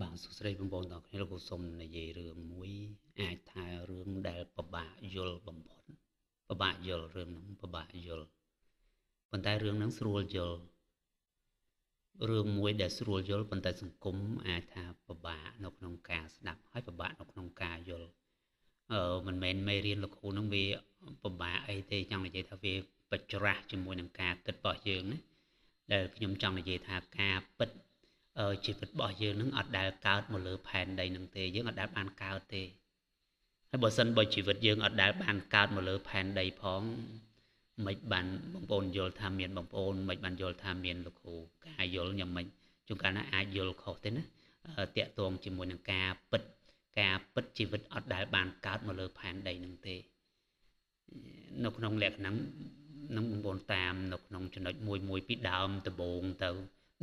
បាទសួស្តីបងប្អូនទាំងអស់គ្នាលោកគ្រូសុំនិយាយរឿងមួយអាចថារឿងដែលពិបាកយល់បំផុតពិបាកយល់រឿងហ្នឹងពិបាកយល់ប៉ុន្តែរឿងហ្នឹងស្រួលយល់រឿងមួយដែលស្រួលយល់ប៉ុន្តែសង្គមអាចថាពិបាកនៅក្នុងការស្ដាប់ហើយពិបាកនៅក្នុងការយល់មិនមែនមេរៀនលោកគ្រូហ្នឹងវាពិបាកអីទេចង់និយាយថាវាបច្រាស់ជាមួយនឹងការគិតរបស់យើងណាដែលខ្ញុំចង់និយាយថាការពិតជីវិតរបស់យើងនឹងអត់ដែលកើតមកលើផែនដីនឹងទេយើងអត់ដែលបានកើតទេហើយបើសិនបើជីវិតយើងអត់ដែលបានកើតមកលើផែនដីផងមិនបានបងប្អូនយល់ថាមានបងប្អូនមិនបានយល់ថាមានលោកគ្រូការយល់យ៉ាងម៉េចជួនកាលណាអាចយល់ខុសទេណាតាក់ទងជាមួយនឹងការពិតជីវិតអត់ដែលបានកើតមកលើផែនដីនឹងទេនៅក្នុងលក្ខណៈនឹងបងប្អូនតាមនៅក្នុងចំណុចមួយពីដើមដំបូងទៅ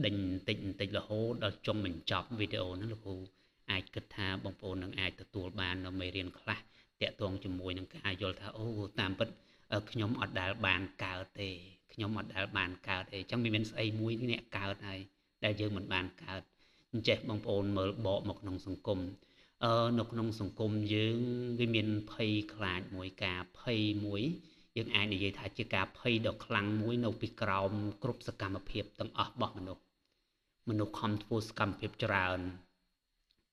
ដេញបន្តិចរហូតដល់ចុងបញ្ចប់វីដេអូហ្នឹងលោកគ្រូអាចគិតថាបងប្អូននឹងអាចទទួលបាននៅមេរៀនខ្លះតាក់ទងជាមួយនឹងការយល់ថាអូតាមពិតខ្ញុំអត់ដែលបានកើតទេខ្ញុំអត់ដែលបានកើតទេអញ្ចឹងវាមានស្អីមួយអ្នកកើតហើយដែលយើងមិនបានកើតអញ្ចេះបងប្អូនមើលបកមកក្នុងសង្គមនៅក្នុងសង្គមយើងវាមានភ័យខ្លាចមួយការភ័យមួយយើងអាចនិយាយថាជាការភ័យដ៏ខ្លាំងមួយនៅពីក្រោមគ្រប់សកម្មភាពទាំងអស់របស់មនុស្សខំធ្វើសកម្មភាពច្រើន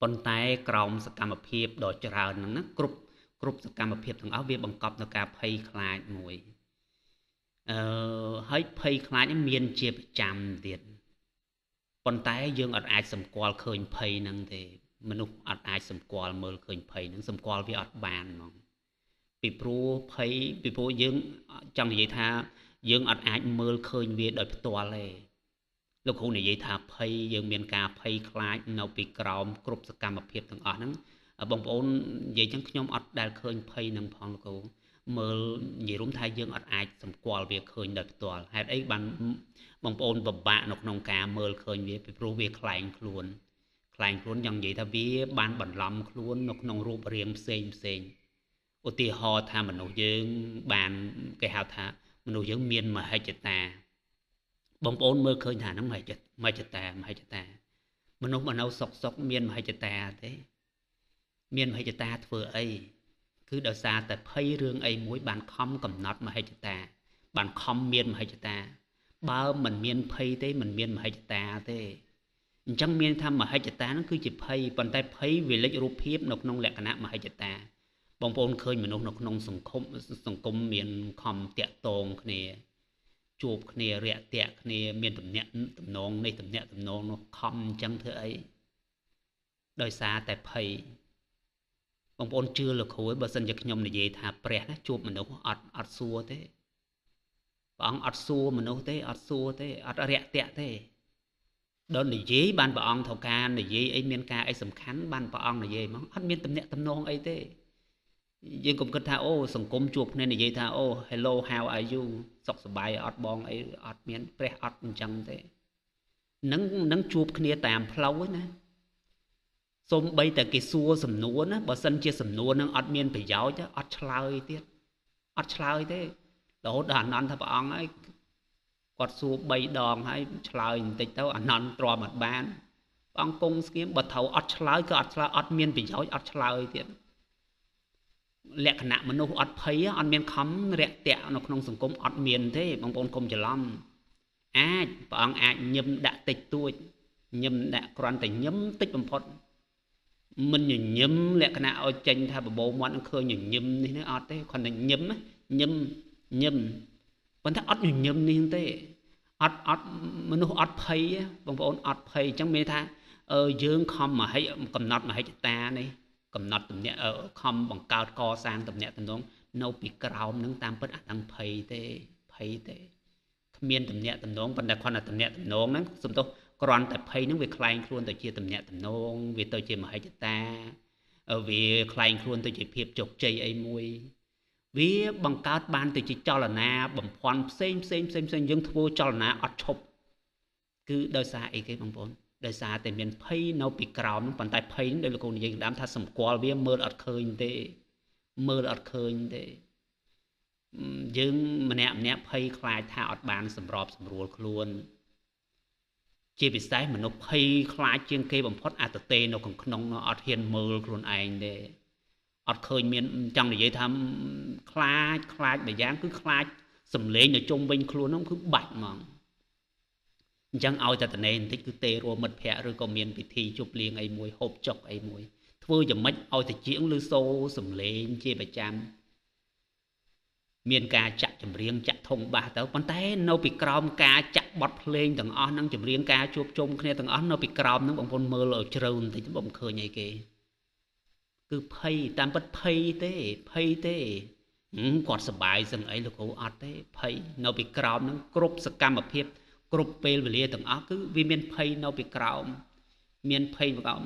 ប៉ុន្តែក្រោមសកម្មភាពដ៏ច្រើនហ្នឹងណាគ្រប់សកម្មភាពទាំងអស់វាបង្កប់នៅការភ័យខ្លាចមួយហើយភ័យខ្លាចមានជាប្រចាំទៀតប៉ុន្តែយើងអត់អាចសម្គាល់ឃើញភ័យហ្នឹងទេមនុស្សអត់អាចសម្គាល់មើលឃើញភ័យហ្នឹងសម្គាល់វាអត់បានហ្មងពីព្រោះយើងចង់និយាយថាយើងអត់អាចមើលឃើញវាដោយផ្ទាល់ទេលោកគ្រូនិយាយថាភ័យយើងមានការភ័យខ្លាចនៅពីក្រោមគ្រប់សកម្មភាពទាំងអស់ហ្នឹងបងប្អូននិយាយចឹងខ្ញុំអត់ដែលឃើញភ័យនឹងផងលោកគ្រូមើលនិយាយរួមថាយើងអត់អាចសម្គាល់វាឃើញដោយផ្ទាល់ហេតុអីបានបងប្អូនពិបាកនៅក្នុងការមើលឃើញវាពីព្រោះវាខ្លែងខ្លួនយ៉ាងនិយាយថាវាបានបន្លំខ្លួននៅក្នុងរូបរាងផ្សេងឧទាហរណ៍ថាមនុស្សយើងបានគេហៅថាមនុស្សយើងមានមហិច្ឆតាបងប្អូនមើលឃើញថាហ្នឹងមហិច្ឆតាមនុស្សមកនៅសុកមានមហិច្ឆតាទេមានមហិច្ឆតាធ្វើអីគឺដោយសារតែភ័យរឿងអីមួយបានខំកំណត់មហិច្ឆតាបានខំមានមហិច្ឆតាបើមិនមានភ័យទេមិនមានមហិច្ឆតាទេអញ្ចឹងមានថាមហិច្ឆតាហ្នឹងគឺជាភ័យប៉ុន្តែភ័យវាលេចរូបភាពនៅក្នុងលក្ខណៈមហិច្ឆតាបងប្អូនឃើញមនុស្សនៅក្នុងសង្គមមានខំតាក់ទងគ្នាជួបគ្នារាក់ទាក់គ្នាមានទំនាក់ទំនងនេះទំនាក់ទំនងនោះខំអញ្ចឹងធ្វើអីដោយសារតែភ័យបងប្អូនជឿលោកគ្រូបើសិនជាខ្ញុំនិយាយថាព្រះណាជួបមនុស្សអត់សួរទេព្រះអង្គអត់សួរមនុស្សទេអត់រាក់ទាក់ទេដល់និយាយបានព្រះអង្គត្រូវការនិយាយអីមានការអីសំខាន់បានព្រះអង្គនិយាយហ្មងអត់មានទំនាក់ទំនងអីទេយើងកុំគិតថាអូសង្គមជួបគ្នានិយាយថាអូ hello how are you សុខសប្បាយអត់បងអីអត់មានព្រះអត់អញ្ចឹងទេនឹងជួបគ្នាតាមផ្លូវណាសូម្បីតែគេសួរសំណួរណាបើសិនជាសំណួរនឹងអត់មានប្រយោជន៍អត់ឆ្លើយទៀតអត់ឆ្លើយទេរហូតដល់អនន្តថាព្រះអង្គហើយគាត់សួរ3ដងហើយឆ្លើយបន្តិចទៅអនន្តទ្រាំអត់បានព្រះអង្គគង់ស្ងៀមបើត្រូវអត់ឆ្លើយក៏អត់ឆ្លើយអត់មានប្រយោជន៍អត់ឆ្លើយទៀតលក្ខណៈមនុស្សអត់ភ័យអត់មានខំរាក់ទាក់នៅក្នុងសង្គមអត់មានទេបងប្អូនកុំច្រឡំអាចព្រះអង្គអាចញឹមដាក់តិចតួចញឹមដាក់គ្រាន់តែញឹមតិចបំផុតមិនញញឹមលក្ខណៈឲ្យចេញថាបបោមាត់នឹងឃើញញញឹមនេះអត់ទេគ្រាន់តែញឹមប៉ុន្តែអត់ញញឹមនេះទេអត់មនុស្សអត់ភ័យបងប្អូនអត់ភ័យអញ្ចឹងមានថាយើងខំកំណត់មហិច្ឆតានេះកំណត់ទំនាក់ខំបង្កើតកសាងទំនាក់ទំនងនៅពីក្រោមនឹងតាមពិតអត់ដឹងភ័យទេគ្មានទំនាក់ទំនងប៉ុន្តែគ្រាន់តែទំនាក់ទំនងហ្នឹងសំទោសគ្រាន់តែភ័យហ្នឹងវាคล้ายខ្លួនទៅជាទំនាក់ទំនងវាទៅជាមហិច្ឆតាវាคล้ายខ្លួនទៅជាភាពជោគជ័យអីមួយវាបង្កើតបានទៅជាចលនាបំភាន់ផ្សេងយើងធ្វើចលនាអត់ឈប់គឺដោយសារអីគេបងប្អូនដោយសារតែមានភ័យនៅពីក្រោមប៉ុន្តែភ័យដោយលោកគ្រូនិយាយដើមថាសម្គាល់វាមើលអត់ឃើញទេយើងម្នាក់ភ័យខ្លាចថាអត់បានសម្របសម្រួលខ្លួន ជាពិសេសមនុស្សភ័យខ្លាចជាងគេបំផុតអាទទេនៅក្នុងនោះអត់ហ៊ានមើលខ្លួនឯងទេអត់ឃើញមានចង់និយាយថាខ្លាចម្យ៉ាងគឺខ្លាចសំលេងនៅជុំវិញខ្លួននោះគឺបាច់ហ្មងអញ្ចឹងឲ្យតែតនេបន្តិចគឺទេរួមមិត្តភ័ក្តិឬក៏មានពិធីជប់លៀងអីមួយហូបចុកអីមួយធ្វើយ៉ាងម៉េចឲ្យតិចឬសូសំលេងជាប្រចាំមានការចាក់ចម្រៀងចាក់ធុងបាសទៅប៉ុន្តែនៅពីក្រោមការចាក់បទភ្លេងទាំងអស់ហ្នឹងចម្រៀងការជួបជុំគ្នាទាំងអស់នៅពីក្រោមហ្នឹងបងប្អូនមើលឲ្យជ្រៅបន្តិចបងឃើញអីគេគឺភ័យតាមពិតភ័យទេគាត់សប្បាយសឹងអីលោកគ្រូអត់ទេភ័យនៅពីក្រោមហ្នឹងគ្រប់សកម្មភាពគ្រប់ពេលវេលាទាំងអស់គឺវាមានភ័យនៅពីក្រោមមានភ័យពីក្រោម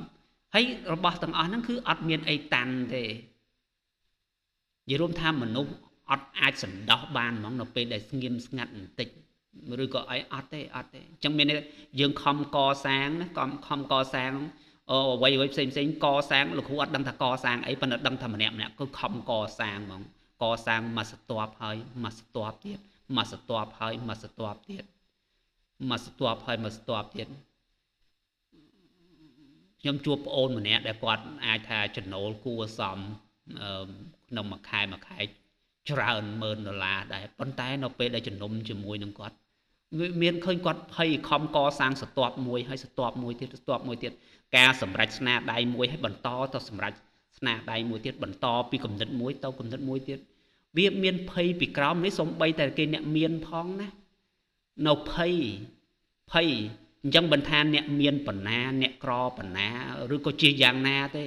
ហើយរបស់ទាំងអស់ហ្នឹងគឺអត់មានអីតាន់ទេនិយាយរួមថាមនុស្សអត់អាចសន្តោសបានហ្មងនៅពេលដែលស្ងៀមស្ងាត់បន្តិចឬក៏អីអត់ទេអញ្ចឹងមានយើងខំកសាងណាខំកសាងអ្វីផ្សេងកសាងលោកគ្រូអត់ដឹងថាកសាងអីប៉ុន្តែដឹងថាម្នាក់គឺខំកសាងហ្មងកសាងមួយស្ទាប់ហើយមួយស្ទាប់ទៀតមួយស្ទាប់ហើយមួយស្ទាប់ទៀតមួយស្ទាប់ហើយមួយស្ទាប់ទៀតខ្ញុំជួបប្អូនម្នាក់ដែលគាត់អាចថាចំណូលគួរសមក្នុងមួយខែច្រើន$10000ដែរប៉ុន្តែនៅពេលដែលជំនុំជាមួយនឹងគាត់មានឃើញគាត់ភ័យខំកសាងស្ទាប់មួយហើយស្ទាប់មួយទៀតការសម្រេចស្នាដៃមួយហើយបន្តទៅសម្រេចស្នាដៃមួយទៀតបន្តពីគំនិតមួយទៅគំនិតមួយទៀតវាមានភ័យពីក្រោមនេះសំបីតែគេអ្នកមានផងណានៅភ័យអញ្ចឹងមិនថាអ្នកមានបណ្ណាអ្នកក្របណ្ណាឬក៏ជាយ៉ាងណាទេ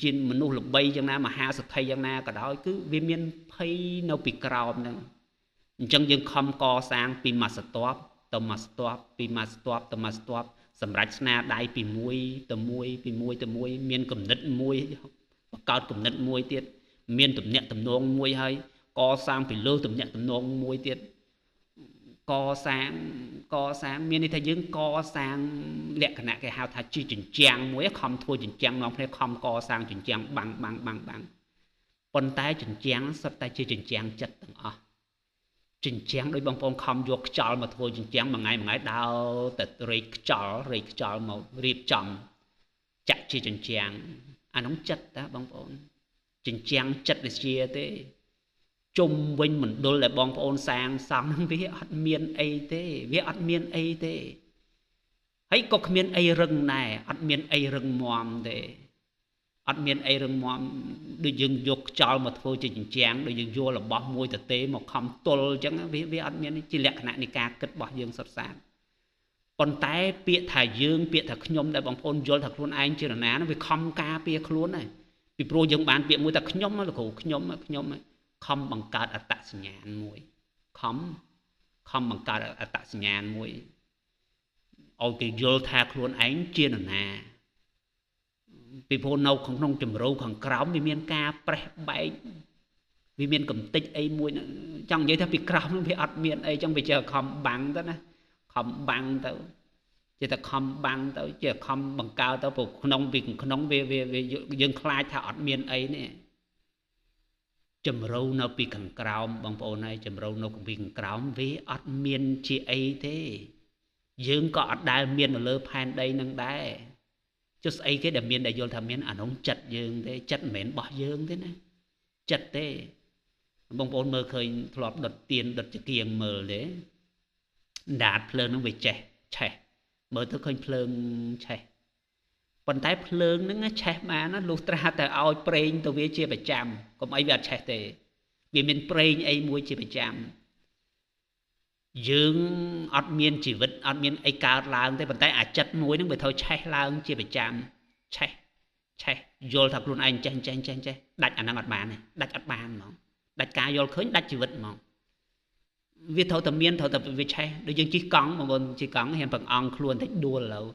ជាមនុស្សល្បីយ៉ាងណាមហាសទ្ធិយ៉ាងណាក៏ដោយគឺវាមានភ័យនៅពីក្រោមហ្នឹងអញ្ចឹងយើងខំកសាងពីមួយស្ទាប់ទៅមួយស្ទាប់ពីមួយស្ទាប់ទៅមួយស្ទាប់សម្រាប់ស្នាដៃពីមួយទៅមួយមានគំនិតមួយបង្កើតគំនិតមួយទៀតមានទំនាក់ទំនងមួយហើយកសាងពីលើទំនាក់ទំនងមួយទៀតកសាងមានន័យថាយើងកសាងលក្ខណៈគេហៅថាជាជញ្ជាំងមួយខំធ្វើជញ្ជាំងនាំគ្នាខំកសាងជញ្ជាំងបាំងប៉ុន្តែជញ្ជាំងសុទ្ធតែជាជញ្ជាំងចិត្តទាំងអស់ជញ្ជាំងដោយបងប្អូនខំយកខ្យល់មកធ្វើជញ្ជាំងមួយថ្ងៃដើរតែរែកខ្យល់មករៀបចំចាក់ជាជញ្ជាំងអានោះចិត្តតាបងប្អូនជញ្ជាំងចិត្តវិទ្យាទេជុំវិញមណ្ឌលដែលបងប្អូនសាងសង់ហ្នឹងវាអត់មានអីទេហើយក៏គ្មានអីរឹងដែរអត់មានអីរឹងមាំទេអត់មានអីរឹងមាំដូចយើងយកខ្យល់មកធ្វើជាជញ្ជាំងដូចយើងយករបស់មួយទៅទេមកខំទល់អញ្ចឹងវាអត់មានជាលក្ខណៈនៃការគិតរបស់យើងសុទ្ធសាធប៉ុន្តែពាក្យថាយើងពាក្យថាខ្ញុំដែលបងប្អូនយល់ថាខ្លួនឯងជានរណានោះវាខំការពារខ្លួនហើយពីព្រោះយើងបានពាក្យមួយថាខ្ញុំលោកគ្រូខ្ញុំខំបង្កើតអត្តសញ្ញាណមួយខំបង្កើតអត្តសញ្ញាណមួយឲ្យគេយល់ថាខ្លួនឯងជានរណាពីព្រោះនៅក្នុងជំរៅខាងក្រោមវាមានការប្រេះបែកវាមានកំតិចអីមួយចង់និយាយថាពីក្រោមនោះវាអត់មានអីចឹងវាចេះខំបាំងទៅណាខំបាំងទៅចេះតែខំបាំងទៅចេះខំបង្កើតទៅព្រោះក្នុងវាយើងខ្លាចថាអត់មានអីនេះជំរៅនៅពីខាងក្រោមបងប្អូនហើយជំរៅនៅពីខាងក្រោមវាអត់មានជាអីទេយើងក៏អត់ដែលមាននៅលើផែនដីនឹងដែរចុះស្អីគេដែលមានដែលយល់ថាមានអានោះចិត្តយើងទេចិត្តមិនមែនរបស់យើងទេណាចិត្តទេបងប្អូនមើលឃើញធ្លាប់ដុតទៀនដុតចង្គៀងមើលទេដាតភ្លើងនឹងវាចេះឆេះមើលទៅឃើញភ្លើងឆេះប៉ុន្តែភ្លើងហ្នឹងឆេះបានណាលុះត្រាតែឲ្យប្រេងទៅវាជាប្រចាំកុំអីវាអត់ឆេះទេវាមានប្រេងអីមួយជាប្រចាំយើងអត់មានជីវិតអត់មានអីកើតឡើងទេប៉ុន្តែអាចិត្តមួយហ្នឹងវាត្រូវឆេះឡើងជាប្រចាំឆេះយល់ថាខ្លួនឯងចេះដាច់អាហ្នឹងអត់បានទេដាច់អត់បានហ្មងដាច់ការយល់ឃើញដាច់ជីវិតហ្មងវាត្រូវតែមានត្រូវតែវាឆេះដូចយើងជិះកង់បងប្អូនជិះកង់ហ៊ានបង្អង់ខ្លួនតិចដួលឥឡូវ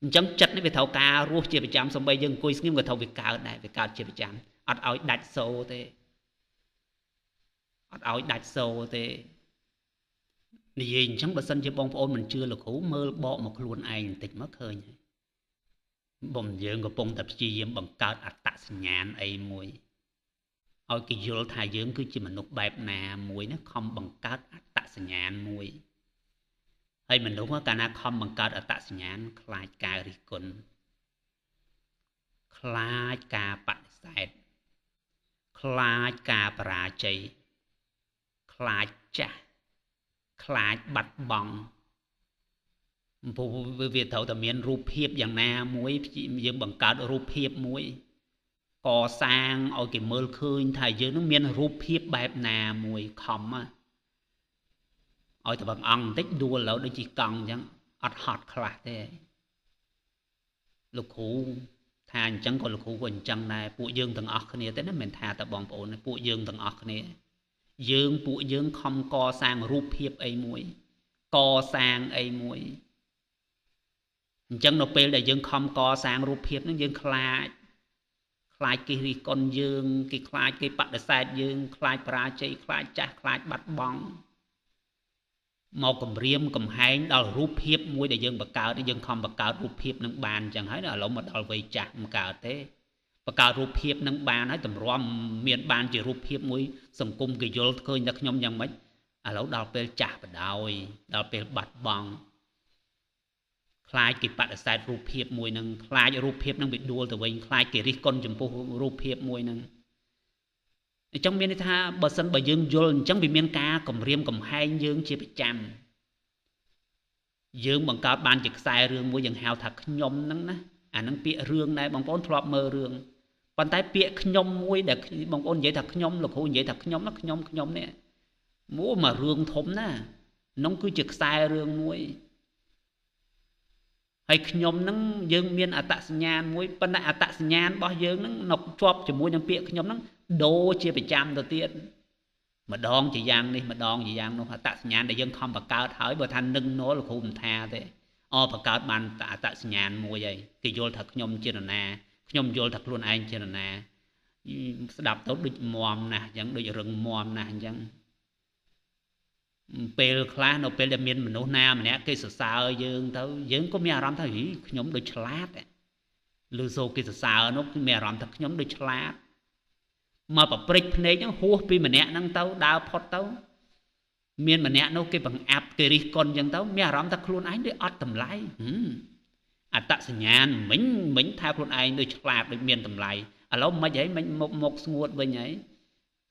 អញ្ចឹងចិត្តនេះវាត្រូវការរស់ជាប្រចាំសំបីយើងអង្គុយស្ងៀមក៏ត្រូវវាកើតដែរវាកើតជាប្រចាំអត់ឲ្យដាច់សូរទេនិយាយអញ្ចឹងបើសិនជាបងប្អូនមិនជឿលោកគ្រូមើលបកមកខ្លួនឯងបន្តិចមកឃើញហើយបំយើងកំពុងតែព្យាយាមបង្កើតអត្តសញ្ញាណអីមួយឲ្យគេយល់ថាយើងគឺជាមនុស្សបែបណាមួយណាខំបង្កើតអត្តសញ្ញាណមួយ ហើយមនុស្សកាលណាខំបង្កើតអត្តសញ្ញាណខ្លាចការរិះគន់ខ្លាចការបដិសេធខ្លាចការបរាជ័យខ្លាចចាស់ខ្លាចបាត់បង់ព្រោះវាត្រូវតែមានរូបភាពយ៉ាងណាមួយយើងបង្កើតរូបភាពមួយកសាងឲ្យគេមើលឃើញថាយើងនឹងមានរូបភាពបែបណាមួយខំឲ្យតែបងអង្គបន្តិចដួលលើដូចជីកង់អញ្ចឹងអត់ហត់ខ្លះទេលោកគ្រូថាអញ្ចឹងក៏លោកគ្រូក៏អញ្ចឹងដែរពួកយើងទាំងអស់គ្នាទេណាមិនថាតែបងប្អូនពួកយើងទាំងអស់គ្នាពួកយើងខំកសាងរូបភាពអីមួយកសាងអីមួយអញ្ចឹងនៅពេលដែលយើងខំកសាងរូបភាពហ្នឹងយើងខ្លាចគេរិះគន់យើងគេខ្លាចគេបដិសេធយើងខ្លាចបរាជ័យខ្លាចចាស់ខ្លាចបាត់បង់មកគំរាមកំហែងដល់រូបភាពមួយដែលយើងបង្កើតយើងខំបង្កើតរូបភាពនឹងបានអញ្ចឹងហើយឥឡូវមកដល់វ័យចាស់មិនកើតទេបង្កើតរូបភាពនឹងបានហើយតម្រាំមានបានជារូបភាពមួយសង្គមគេយល់ឃើញតែខ្ញុំយ៉ាងម៉េចឥឡូវដល់ពេលចាស់បដ ாய் ដល់ពេលបាត់បង់ខ្លាចគេបដិសេធរូបភាពមួយនឹងខ្លាចរូបភាពនឹងវាដួលទៅវិញខ្លាចគេរិះគន់ចំពោះរូបភាពមួយនឹងអញ្ចឹងមានន័យថាបើសិនបើយើងយល់អញ្ចឹងវាមានការគំរាមកំហែងយើងជាប្រចាំយើងបង្កើតបានជាខ្សែរឿងមួយយើងហៅថាខ្ញុំហ្នឹងណាអាហ្នឹងពាក្យរឿងដែរបងប្អូនធ្លាប់មើលរឿងប៉ុន្តែពាក្យខ្ញុំមួយដែលបងប្អូននិយាយថាខ្ញុំលោកគ្រូនិយាយថាខ្ញុំណាខ្ញុំនេះមករឿងធំណានោះគឺជាខ្សែរឿងមួយហើយខ្ញុំហ្នឹងយើងមានអត្តសញ្ញាណមួយប៉ុន្តែអត្តសញ្ញាណរបស់យើងហ្នឹងនៅជាប់ជាមួយនឹងពាក្យខ្ញុំហ្នឹងដូរជាប្រចាំទៅទៀតម្ដងជាយ៉ាងនេះម្ដងជាយ៉ាងនោះអត្តសញ្ញាណដែលយើងខំបង្កើតហើយបើថានឹងណូលោកគ្រូមិនថាទេបង្កើតបានអត្តសញ្ញាណមួយហើយគេយល់ថាខ្ញុំជានរណាខ្ញុំយល់ថាខ្លួនឯងជានរណាស្ដាប់ទៅដូចមមណាស់អញ្ចឹងដូចរឹងមមណាស់អញ្ចឹងពេលខ្លះនៅពេលដែលមានមនុស្សណាម្នាក់គេសរសើរយើងទៅយើងក៏មានអារម្មណ៍ថាខ្ញុំដូចឆ្លាតឬសូគេសរសើរនោះមានអារម្មណ៍ថាខ្ញុំដូចឆ្លាតមកប្រព្រឹត្តភ្នែកហ្នឹងហួសពីម្នាក់ហ្នឹងទៅដើរផុតទៅមានម្នាក់នោះគេបង្អាប់គេរិះគន់អញ្ចឹងទៅមានអារម្មណ៍ថាខ្លួនឯងដូចអត់តម្លៃអត្តសញ្ញាណមិញថាខ្លួនឯងដូចឆ្លាតដូចមានតម្លៃឥឡូវមិនហីមិញមកស្ងួតវិញហី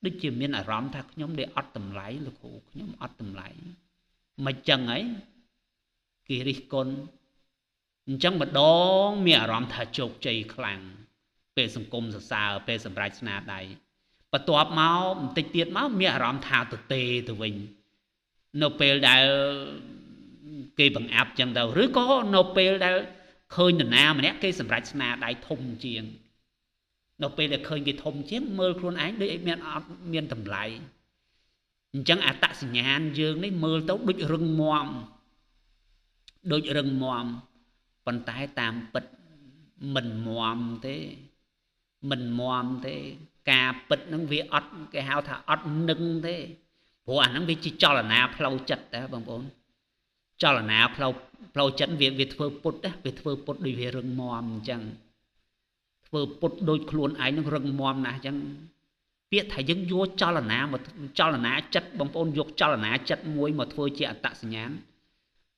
ដូចជាមានអារម្មណ៍ថាខ្ញុំដែលអត់តម្លៃលោកគ្រូខ្ញុំអត់តម្លៃមិនចឹងហីគេរិះគន់អញ្ចឹងម្ដងមានអារម្មណ៍ថាជោគជ័យខ្លាំងពេលសង្គមសរសើរពេលសម្រេចស្នាដៃបន្ទាប់មកបន្តិចទៀតមកមានអារម្មណ៍ថាទៅទេទៅវិញនៅពេលដែលគេបង្អាប់ចឹងទៅឬក៏នៅពេលដែលឃើញនរណាម្នាក់គេសម្រេចស្នាដៃធំជាងនៅពេលដែលឃើញគេធំជាងមើលខ្លួនឯងដូចអត់មានតម្លៃអញ្ចឹងអត្តសញ្ញាណយើងនេះមើលទៅដូចរឹងមាំប៉ុន្តែតាមពិតមិនមាំទេការពិតហ្នឹងវាអត់គេហៅថាអត់នឹងទេព្រោះអាហ្នឹងវាជាចលនាផ្លូវចិត្តដែរបងប្អូនចលនាផ្លូវចិត្តវាធ្វើពុតណាវាធ្វើពុតដូចវារឹងមាំអញ្ចឹងធ្វើពុតដូចខ្លួនឯងនឹងរឹងមាំណាស់អញ្ចឹងពាក្យថាយើងយកចលនាចិត្តបងប្អូនយកចលនាចិត្តមួយមកធ្វើជាអត្តសញ្ញាណ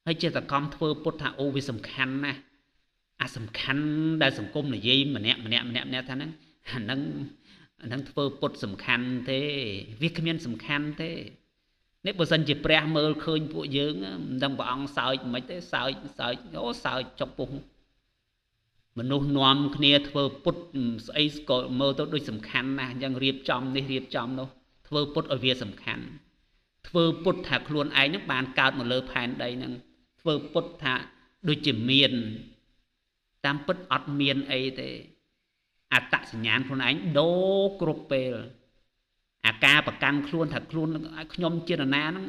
ហើយជាតកម្មធ្វើពុតថាអូវាសំខាន់ណាស់អាសំខាន់ដែលសង្គមនិយាយម្នាក់ថាហ្នឹងអាហ្នឹងធ្វើពុតសំខាន់ទេវាគ្មានសំខាន់ទេនេះបើសិនជាព្រះមើលឃើញពួកយើងមិនដឹងព្រះអង្គសើចមិនទេសើចសើចចុកពុះមនុស្សនាំគ្នាធ្វើពុតស្អីក៏មើលទៅដូចសំខាន់ណាស់អញ្ចឹងរៀបចំនេះរៀបចំនោះធ្វើពុតឲ្យវាសំខាន់ធ្វើពុតថាខ្លួនឯងនឹងបានកើតមកលើផែនដីនឹងធ្វើពុតថាដូចជាមានតាមពិតអត់មានអីទេអត្តសញ្ញាណខ្លួនឯងដូរគ្រប់ពេលអាការប្រកាន់ខ្លួនថាខ្លួនខ្ញុំជានរណាហ្នឹង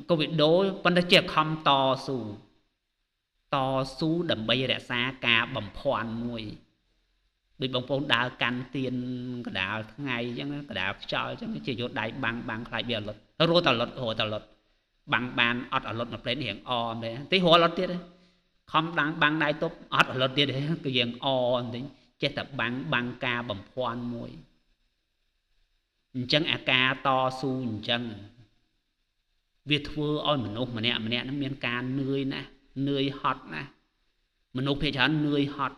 ក៏វាដូរប៉ុន្តែជាខំតស៊ូដើម្បីរក្សាការបំភាន់មួយដូចបងប្អូនដើរកាន់ទៀនកដាលថ្ងៃអញ្ចឹងកដាលខ្យល់អញ្ចឹងជាយកដៃបាំងខ្លាចវាអលត់រត់អលត់បាំងបានអត់អលត់មកផ្លេនរៀងអមទេទីរត់អលត់ទៀតខំបាំងដៃទប់អត់អលត់ទៀតគឺរៀងអបន្តិចចេះតែបាំងការបំភាន់មួយអញ្ចឹងអាការតស៊ូអញ្ចឹង វាធ្វើឲ្យមនុស្សម្នាក់ហ្នឹងមានការនឿយណាស់នឿយហត់ណាស់មនុស្សភាគច្រើននឿយហត់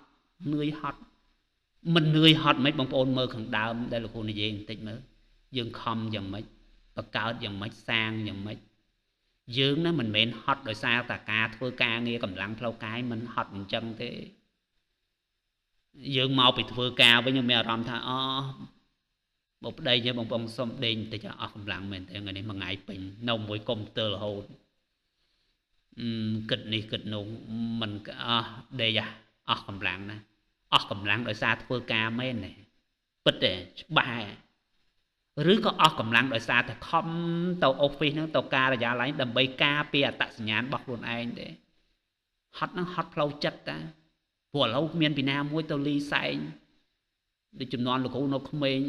មិននឿយហត់មិនបងប្អូនមើលខាងដើមដែលលោកគ្រូនិយាយបន្តិចមើលយើងខំយ៉ាងម៉េចបង្កើតយ៉ាងម៉េចសាងយ៉ាងម៉េចយើងណាមិនមែនហត់ដោយសារតែការធ្វើការងារកម្លាំងផ្លូវកាយមិនហត់អញ្ចឹងទេយើងមកពីធ្វើការវិញមានអារម្មណ៍ថាបើប្តីយើងបងប្អូនសុំដេញបន្តិចអស់កម្លាំងមែនទេថ្ងៃនេះមួយថ្ងៃពេញនៅមួយកុំព្យូទ័ររហូតគិតនេះគិតនោះមិនដេកអស់កម្លាំងណាអស់កម្លាំងដោយសារធ្វើការមែនទេពិតទេច្បាស់ឬក៏អស់កម្លាំងដោយសារតែខំទៅ office ហ្នឹងទៅការិយាល័យដើម្បីការពារអត្តសញ្ញាណរបស់ខ្លួនឯងទេហត់ហ្នឹងហត់ផ្លូវចិត្តតាព្រោះឥឡូវមានពីណាមួយទៅលីសែងដូចចំនួនលោកគ្រូនៅក្មេង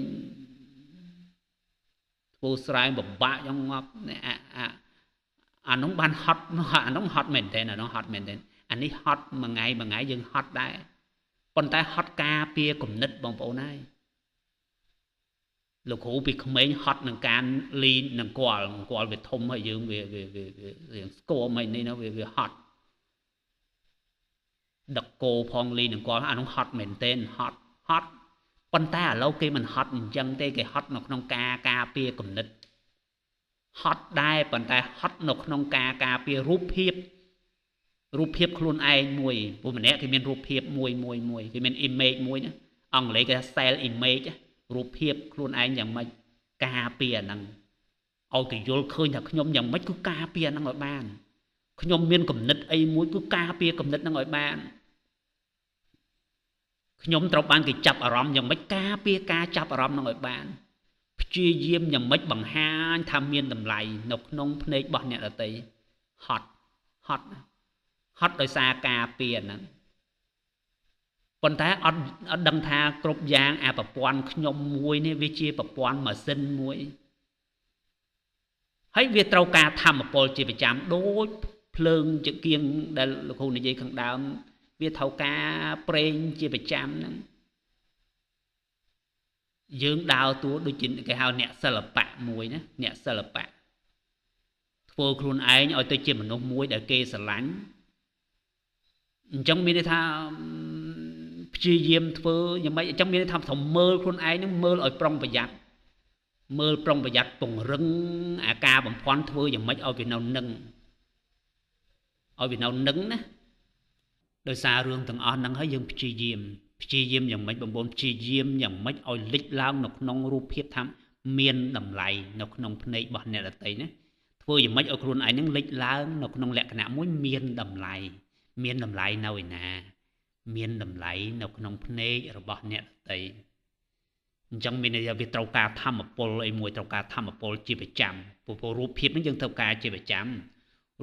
ធ្វើស្រែបំបាក់យ៉ាងងាប់អានោះបានហត់អានោះហត់មែនទេអានោះហត់មែនទេអានេះហត់មួយថ្ងៃយើងហត់ដែរប៉ុន្តែហត់ការពារគំនិតបងប្អូនហើយលោកគ្រូពីក្មេងហត់នឹងការលីនឹងគាល់វាធំហើយយើងវាស្គមហើយនេះណាវាហត់ដឹកគោផងលីនឹងគាល់អានោះហត់មែនទេហត់ប៉ុន្តែឥឡូវគេមិនហត់អញ្ចឹងទេគេហត់នៅក្នុងការពារគំនិតហត់ដែរប៉ុន្តែហត់នៅក្នុងការពាររូបភាពខ្លួនឯងមួយព្រោះម្នាក់គេមានរូបភាពមួយគេមាន image មួយណាអង់គ្លេសគេថា self image រូបភាពខ្លួនឯងយ៉ាងម៉េចការពារអាហ្នឹងឲ្យគេយល់ឃើញថាខ្ញុំយ៉ាងម៉េចគឺការពារហ្នឹងឲ្យបានខ្ញុំមានគំនិតអីមួយគឺការពារគំនិតហ្នឹងឲ្យបានខ្ញុំត្រូវបានគេចាប់អារម្មណ៍យ៉ាងម៉េចការពារការចាប់អារម្មណ៍ហ្នឹងឲ្យបានព្យាយាមយ៉ាងម៉េចបង្ហាញថាមានតម្លៃនៅក្នុងភ្នែករបស់អ្នកដទៃហត់ដោយសារការពារហ្នឹងប៉ុន្តែអត់ដឹងថាគ្រប់យ៉ាងអាប្រព័ន្ធខ្ញុំមួយនេះវាជាប្រព័ន្ធម៉ាស៊ីនមួយហើយវាត្រូវការធម្មពលជាប្រចាំដូចភ្លើងចង្គៀងដែលលោកគ្រូនិយាយខាងដើមវាត្រូវការប្រេងជាប្រចាំហ្នឹងយើងដើរតួដូចជាគេហៅអ្នកសិល្បៈមួយណាអ្នកសិល្បៈធ្វើខ្លួនឯងឲ្យទៅជាមនុស្សមួយដែលគេស្រឡាញ់អញ្ចឹងមានន័យថាព្យាយាមធ្វើយ៉ាងម៉េចអញ្ចឹងមានន័យថាត្រូវមើលខ្លួនឯងហ្នឹងមើលឲ្យប្រុងប្រយ័ត្នពង្រឹងអាការបំភាន់ធ្វើយ៉ាងម៉េចឲ្យវានៅនឹងណាដោយសាររឿងទាំងអស់ហ្នឹងហើយយើងព្យាយាមយ៉ាងម៉េចបងប្អូនព្យាយាមយ៉ាងម៉េចឲ្យលេចឡើងនៅក្នុងរូបភាពថាមានតម្លៃនៅក្នុងភ្នែករបស់អ្នកដទៃណាធ្វើយ៉ាងម៉េចឲ្យខ្លួនឯងហ្នឹងលេចឡើងនៅក្នុងលក្ខណៈមួយមានតម្លៃនៅឯណាមានតម្លៃនៅក្នុងភ្នែករបស់អ្នកដទៃអញ្ចឹងមានន័យថាវាត្រូវការធម្មពលអីមួយត្រូវការធម្មពលជាប្រចាំព្រោះរូបភាពហ្នឹងយើងត្រូវការជាប្រចាំ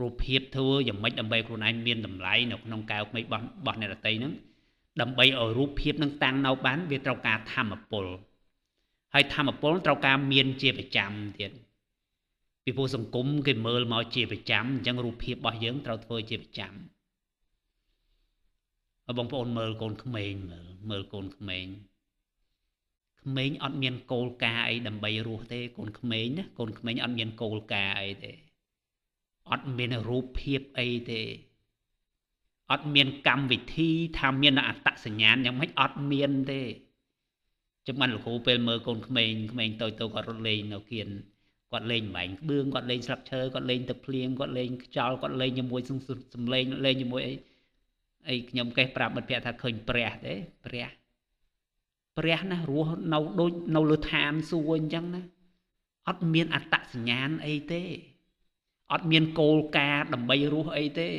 រូបភាពធ្វើយ៉ាងម៉េចដើម្បីខ្លួនឯងមានតម្លៃនៅក្នុងកែវភ្នែករបស់អ្នកដទៃហ្នឹងដើម្បីឲ្យរូបភាពនឹងតាំងនៅបានវាត្រូវការធម្មពលហើយធម្មពលត្រូវការមានជាប្រចាំទៀតពីព្រោះសង្គមគេមើលមកជាប្រចាំអញ្ចឹងរូបភាពរបស់យើងត្រូវធ្វើជាប្រចាំហើយបងប្អូនមើលកូនក្មេងមើលកូនក្មេងអត់មានគោលការណ៍អីដើម្បីរស់ទេកូនក្មេងណាកូនក្មេងអត់មានគោលការណ៍អីទេអត់មានរូបភាពអីទេអត់មានកម្មវិធីថាមានអត្តសញ្ញាណយ៉ាងម៉េចអត់មានទេចាំបានលោកគ្រូពេលមើលកូនក្មេងតូចគាត់រត់លេងនៅគៀនគាត់លេងម្បែងក្បឿងគាត់លេងស្លឹកឈើគាត់លេងទឹកភ្លៀងគាត់លេងខ្យល់គាត់លេងជាមួយសំឡេងលេងជាមួយអីខ្ញុំកេះប្រាប់មិត្តភក្តិថាឃើញព្រះទេព្រះណារស់នៅដូចនៅលើឋានសួគ៌អញ្ចឹងណាអត់មានអត្តសញ្ញាណអីទេអត់មានគោលការណ៍ដើម្បីរស់អីទេ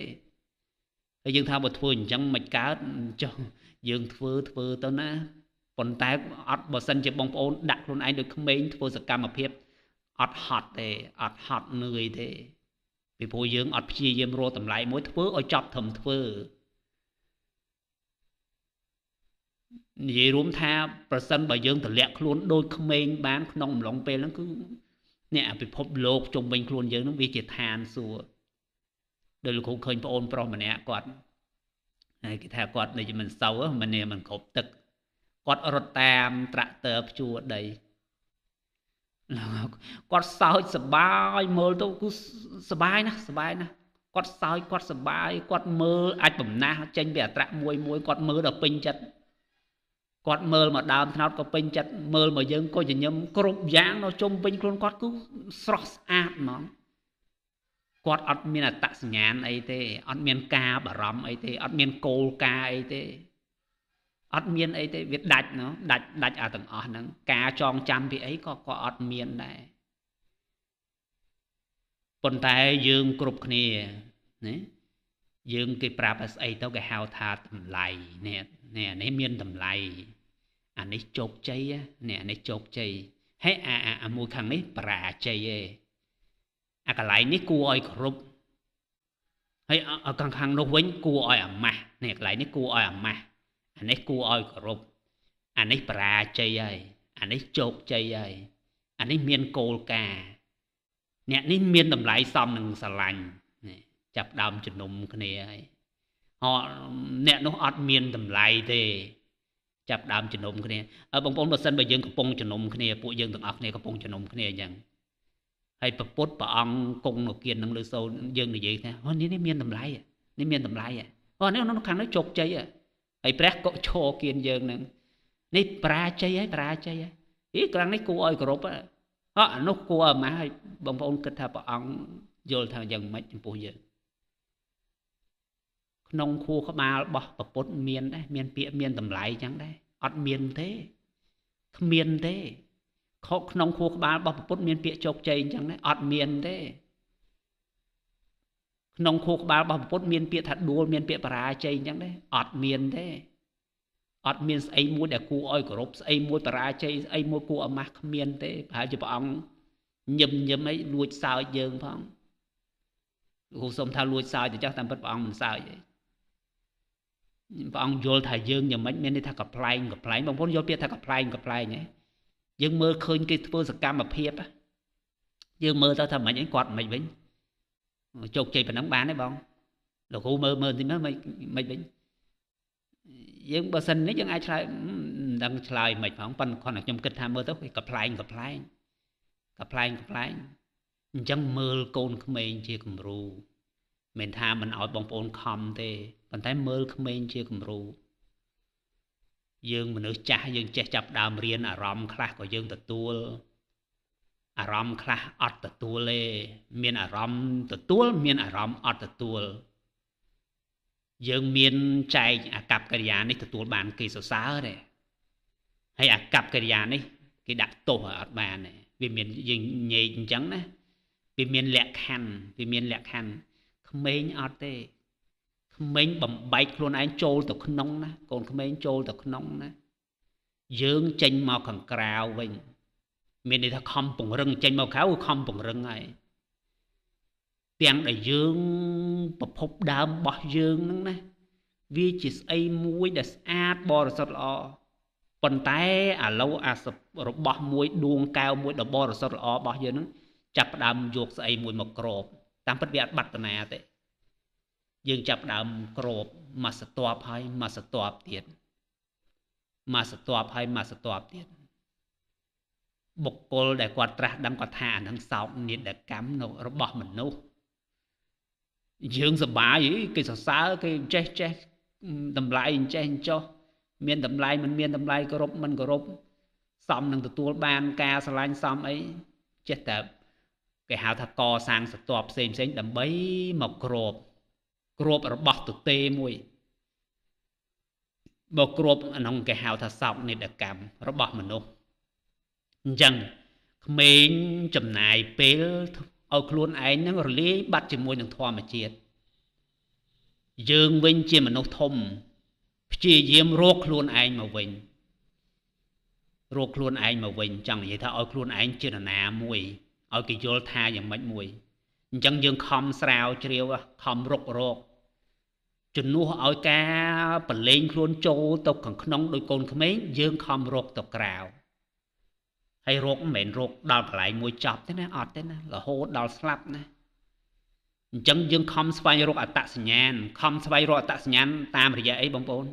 ហើយយើងថាបើធ្វើអញ្ចឹងមិនកើតចុះយើងធ្វើទៅណាប៉ុន្តែអត់បើសិនជាបងប្អូនដាក់ខ្លួនឯងដូចក្មេងធ្វើសកម្មភាពអត់ហត់ទេអត់ហត់នឿយទេពីព្រោះយើងអត់ព្យាយាមរកតម្លៃមួយធ្វើឲ្យចប់ត្រឹមធ្វើនិយាយរួមថាប្រសិនបើយើងទម្លាក់ខ្លួនដូចក្មេងបានក្នុងអំឡុងពេលហ្នឹងគឺអ្នកពិភពលោកជុំវិញខ្លួនយើងហ្នឹងវាជាឋានសួគ៌ដោយលោកគ្រូឃើញប្អូនប្រុសម្នាក់គាត់ហើយគេថាគាត់ដូចមិនសូវមិនគ្រប់ទឹកគាត់រត់តាមត្រាក់ទ័រភ្ជួរដី គាត់សើចសប្បាយមើលទៅគឺសប្បាយណាស់គាត់សើចគាត់សប្បាយគាត់មើលអាចបំណាស់ចេញពីអត្រៈមួយគាត់មើលដល់ពេញចិត្តគាត់មើលមកដើមថ្នោតក៏ពេញចិត្តមើលមកយើងក៏ញញឹមគ្រប់យ៉ាងនៅជុំវិញខ្លួនគាត់គឺស្រស់ស្អាតហ្មងគាត់អត់មានអត្តសញ្ញាណអីទេអត់មានការបារម្ភអីទេអត់មានគោលការណ៍អីទេអត់មានអីទេវាដាច់ដាច់អាទាំងអស់ហ្នឹងការចងចាំពីអីក៏អត់មានដែរប៉ុន្តែយើងគ្រប់គ្នាណាយើងគេប្រាប់ស្អីទៅគេហៅថាតម្លៃនេះនេះមានតម្លៃអានេះជោគជ័យនេះអានេះជោគជ័យហើយអាមួយខាងនេះបរាជ័យឯងអាកន្លែងនេះគួរឲ្យគ្រប់ហើយខាងនោះវិញគួរឲ្យអាម៉ាស់នេះកន្លែងនេះគួរឲ្យអាម៉ាស់អានេះគួរឲ្យគោរពអានេះបរាជ័យហើយអានេះជោគជ័យហើយអានេះមានគោលការណ៍អ្នកនេះមានតម្លៃសមនឹងស្រឡាញ់ចាប់ដើមជំនុំគ្នាហើយអ្នកនោះអត់មានតម្លៃទេចាប់ដើមជំនុំគ្នាបងប្អូនបើសិនបើយើងកំពុងជំនុំគ្នាពួកយើងទាំងអស់គ្នាកំពុងជំនុំគ្នាអញ្ចឹងហើយព្រះពុទ្ធព្រះអង្គគង់នៅគៀននឹងលើសូនយើងនិយាយថានេះមានតម្លៃនេះមានតម្លៃនេះនៅខាងនោះជោគជ័យហើយព្រះក៏ឈរគៀនយើងនឹងនេះបរាជ័យហើយបរាជ័យហើយខាងនេះគួរឲ្យគោរពអានោះគួរឲ្យម៉ាស់ហើយបងប្អូនគិតថាព្រះអង្គយល់ថាយ៉ាងម៉េចចំពោះយើងក្នុងខួរក្បាលរបស់ព្រះពុទ្ធមានដែរមានពាក្យមានតម្លៃចឹងដែរអត់មានទេគ្មានទេក្នុងខួរក្បាលរបស់ព្រះពុទ្ធមានពាក្យជោគជ័យចឹងដែរអត់មានទេក្នុងខួរក្បាលរបស់ព្រះពុទ្ធមានពាក្យថាដួលមានពាក្យបរាជ័យចឹងដែរអត់មានទេអត់មានស្អីមួយដែលគួរឲ្យគោរពស្អីមួយបរាជ័យស្អីមួយគួរឲ្យម៉ាស់គ្មានទេប្រហែលជាព្រះអង្គញឹមអីលួចសើចយើងផងលោកសុំថាលួចសើចទៅចាស់តាមពិតព្រះអង្គមិនសើចទេព្រះអង្គយល់ថាយើងយ៉ាងម៉េចមានន័យថាកំ pl ែងបងប្អូនយល់ពាក្យថាកំ pl ែងហ៎យើងមើលឃើញគេធ្វើសកម្មភាពយើងមើលទៅថាមិនអីគាត់មិនវិញជោគជ័យប៉ុណ្ណឹងបានទេបងលោកគ្រូមើលទីមើលមិនវិញយើងបើសិននេះយើងអាចឆ្លើយមិនដឹងឆ្លើយមិនផងប៉ុន្តែខ្ញុំគិតថាមើលទៅគេកំ pl ែងអញ្ចឹងមើលកូនក្មេងជាគំរូមិនថាមិនឲ្យបងប្អូនខំទេប៉ុន្តែមើលក្មេងជាគំរូយើងមនុស្សចាស់យើងចេះចាប់ដើមរៀនអារម្មណ៍ខ្លះក៏យើងទទួលអារម្មណ៍ខ្លះអត់ទទួលទេមានអារម្មណ៍ទទួលមានអារម្មណ៍អត់ទទួលយើងមានចែកអាកប្បកិរិយានេះទទួលបានគេសរសើរទេហើយអាកប្បកិរិយានេះគេដាក់ទោសឲ្យអត់បានទេវាមានយើងញែកអញ្ចឹងណាវាមានលក្ខខណ្ឌក្មេងអត់ទេក្មេងបំបែកខ្លួនឯងចូលទៅក្នុងណាកូនក្មេងចូលទៅក្នុងណាយើងចេញមកខាងក្រៅវិញមានន័យថាខំពង្រឹងចេញមកក្រៅខំពង្រឹងហើយទាំងដែលយើងប្រភពដើមរបស់យើងហ្នឹងណាវាជាស្អីមួយដែលស្អាតបរិសុទ្ធល្អប៉ុន្តែឥឡូវអារបស់មួយដួងកែវមួយដ៏បរិសុទ្ធល្អរបស់យើងហ្នឹងចាប់ផ្ដើមយកស្អីមួយមកក្របតាមពិតវាអត់បាត់តាណាទេយើងចាប់ដើមក្របមកស្ទាប់ហើយមកស្ទាប់ទៀតបុគ្គលដែលគាត់ត្រាស់ដឹងគាត់ថាអានឹងសោកនាដកម្មនៅរបស់មនុស្សយើងសប្បាយគេសរសើរគេចេះតម្លៃចេះចុះមានតម្លៃមិនមានតម្លៃគោរពមិនគោរពសមនឹងទទួលបានការស្រឡាញ់សមអីចេះតែគេហៅថាកសាងស្ទាប់ផ្សេងដើម្បីមកគ្របរបស់ទទេមួយបើគ្របអានោះគេហៅថាសោកនិដកម្មរបស់មនុស្សអញ្ចឹងក្មេងចំណាយពេលឲ្យខ្លួនឯងនឹងរលាយបាត់ជាមួយនឹងធម្មជាតិយើងវិញជាមនុស្សធំព្យាយាមរកខ្លួនឯងមកវិញចង់និយាយថាឲ្យខ្លួនឯងជានរណាមួយឲ្យគេយល់ថាយ៉ាងម៉េចមួយអញ្ចឹងយើងខំស្រាវជ្រាវខំរករកជំនួសឲ្យការបលែងខ្លួនចូលទៅខាងក្នុងដោយកូនក្មេងយើងខំរកទៅក្រៅហើយរកមិនមែនរកដល់កន្លែងមួយចប់ទេណាអត់ទេណារហូតដល់ស្លាប់ណាអញ្ចឹងយើងខំស្វែងរកអត្តសញ្ញាណតាមរយៈអីបងប្អូន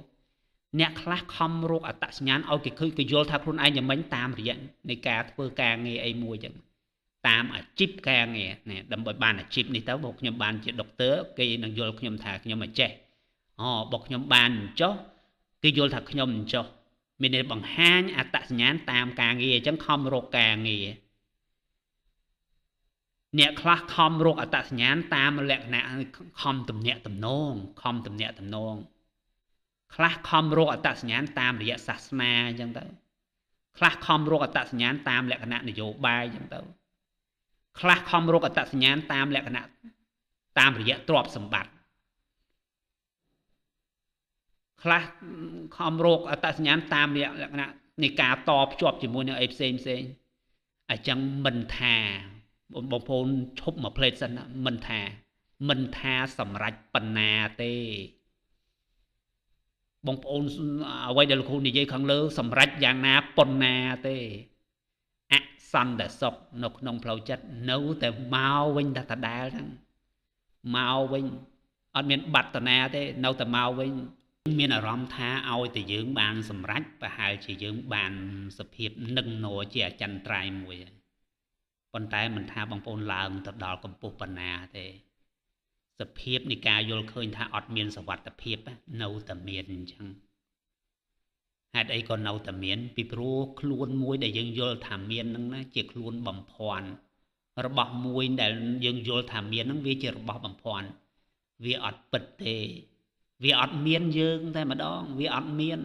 អ្នកខ្លះខំរកអត្តសញ្ញាណឲ្យគេឃើញគេយល់ថាខ្លួនឯងយ៉ាងម៉េចតាមរយៈនៃការធ្វើការងារអីមួយចឹងតាមអាជីពការងារណាដើម្បីបានអាជីពនេះទៅបើខ្ញុំបានជាដុកទ័រគេនឹងយល់ខ្ញុំថាខ្ញុំមិនចេះបើខ្ញុំបានអញ្ចោះគេយល់ថាខ្ញុំអញ្ចោះមានន័យបង្ហាញអត្តសញ្ញាណតាមការងារអញ្ចឹងខំរកការងារអ្នកខ្លះខំរកអត្តសញ្ញាណតាមលក្ខណៈខំទំនាក់ទំនងខ្លះខំរកអត្តសញ្ញាណតាមរយៈសាសនាអញ្ចឹងទៅខ្លះខំរកអត្តសញ្ញាណតាមលក្ខណៈនយោបាយអញ្ចឹងទៅខ្លះខំរកអត្តសញ្ញាណតាមលក្ខណៈតាមរយៈទ្រព្យសម្បត្តិខ្លះខំរកអត្តសញ្ញាណតាមលក្ខណៈនៃការតភ្ជាប់ជាមួយនឹងអីផ្សេងអញ្ចឹងមិនថាបងប្អូនឈប់មកផ្លេតសិនមិនថាសម្រេចបណ្ណាទេបងប្អូនអ្វីដែលលោកគ្រូនិយាយខាងលើសម្រេចយ៉ាងណាប៉ុណ្ណាទេអសន្តិសុខនៅក្នុងផ្លូវចិត្តនៅតែមកវិញតែដដែលហ្នឹងមកវិញអត់មានបត្តនាទេនៅតែមកវិញមានអារម្មណ៍ថាឲ្យតែយើងបានសម្រេចប្រហែលជាយើងបានសភាពនឹងណួជាអចិន្ត្រៃយ៍មួយប៉ុន្តែមិនថាបងប្អូនឡើងទៅដល់កម្ពស់ប៉ុណ្ណាទេសភាពនៃការយល់ឃើញថាអត់មានសវត្ថភាពនៅតែមានអញ្ចឹងហេតុអីក៏នៅតែមានពីព្រោះខ្លួនមួយដែលយើងយល់ថាមានហ្នឹងណាជាខ្លួនបំភាន់របស់មួយដែលយើងយល់ថាមានហ្នឹងវាជារបស់បំភាន់វាអត់ពិតទេវាអត់មានយើងតែម្ដងវាអត់មាន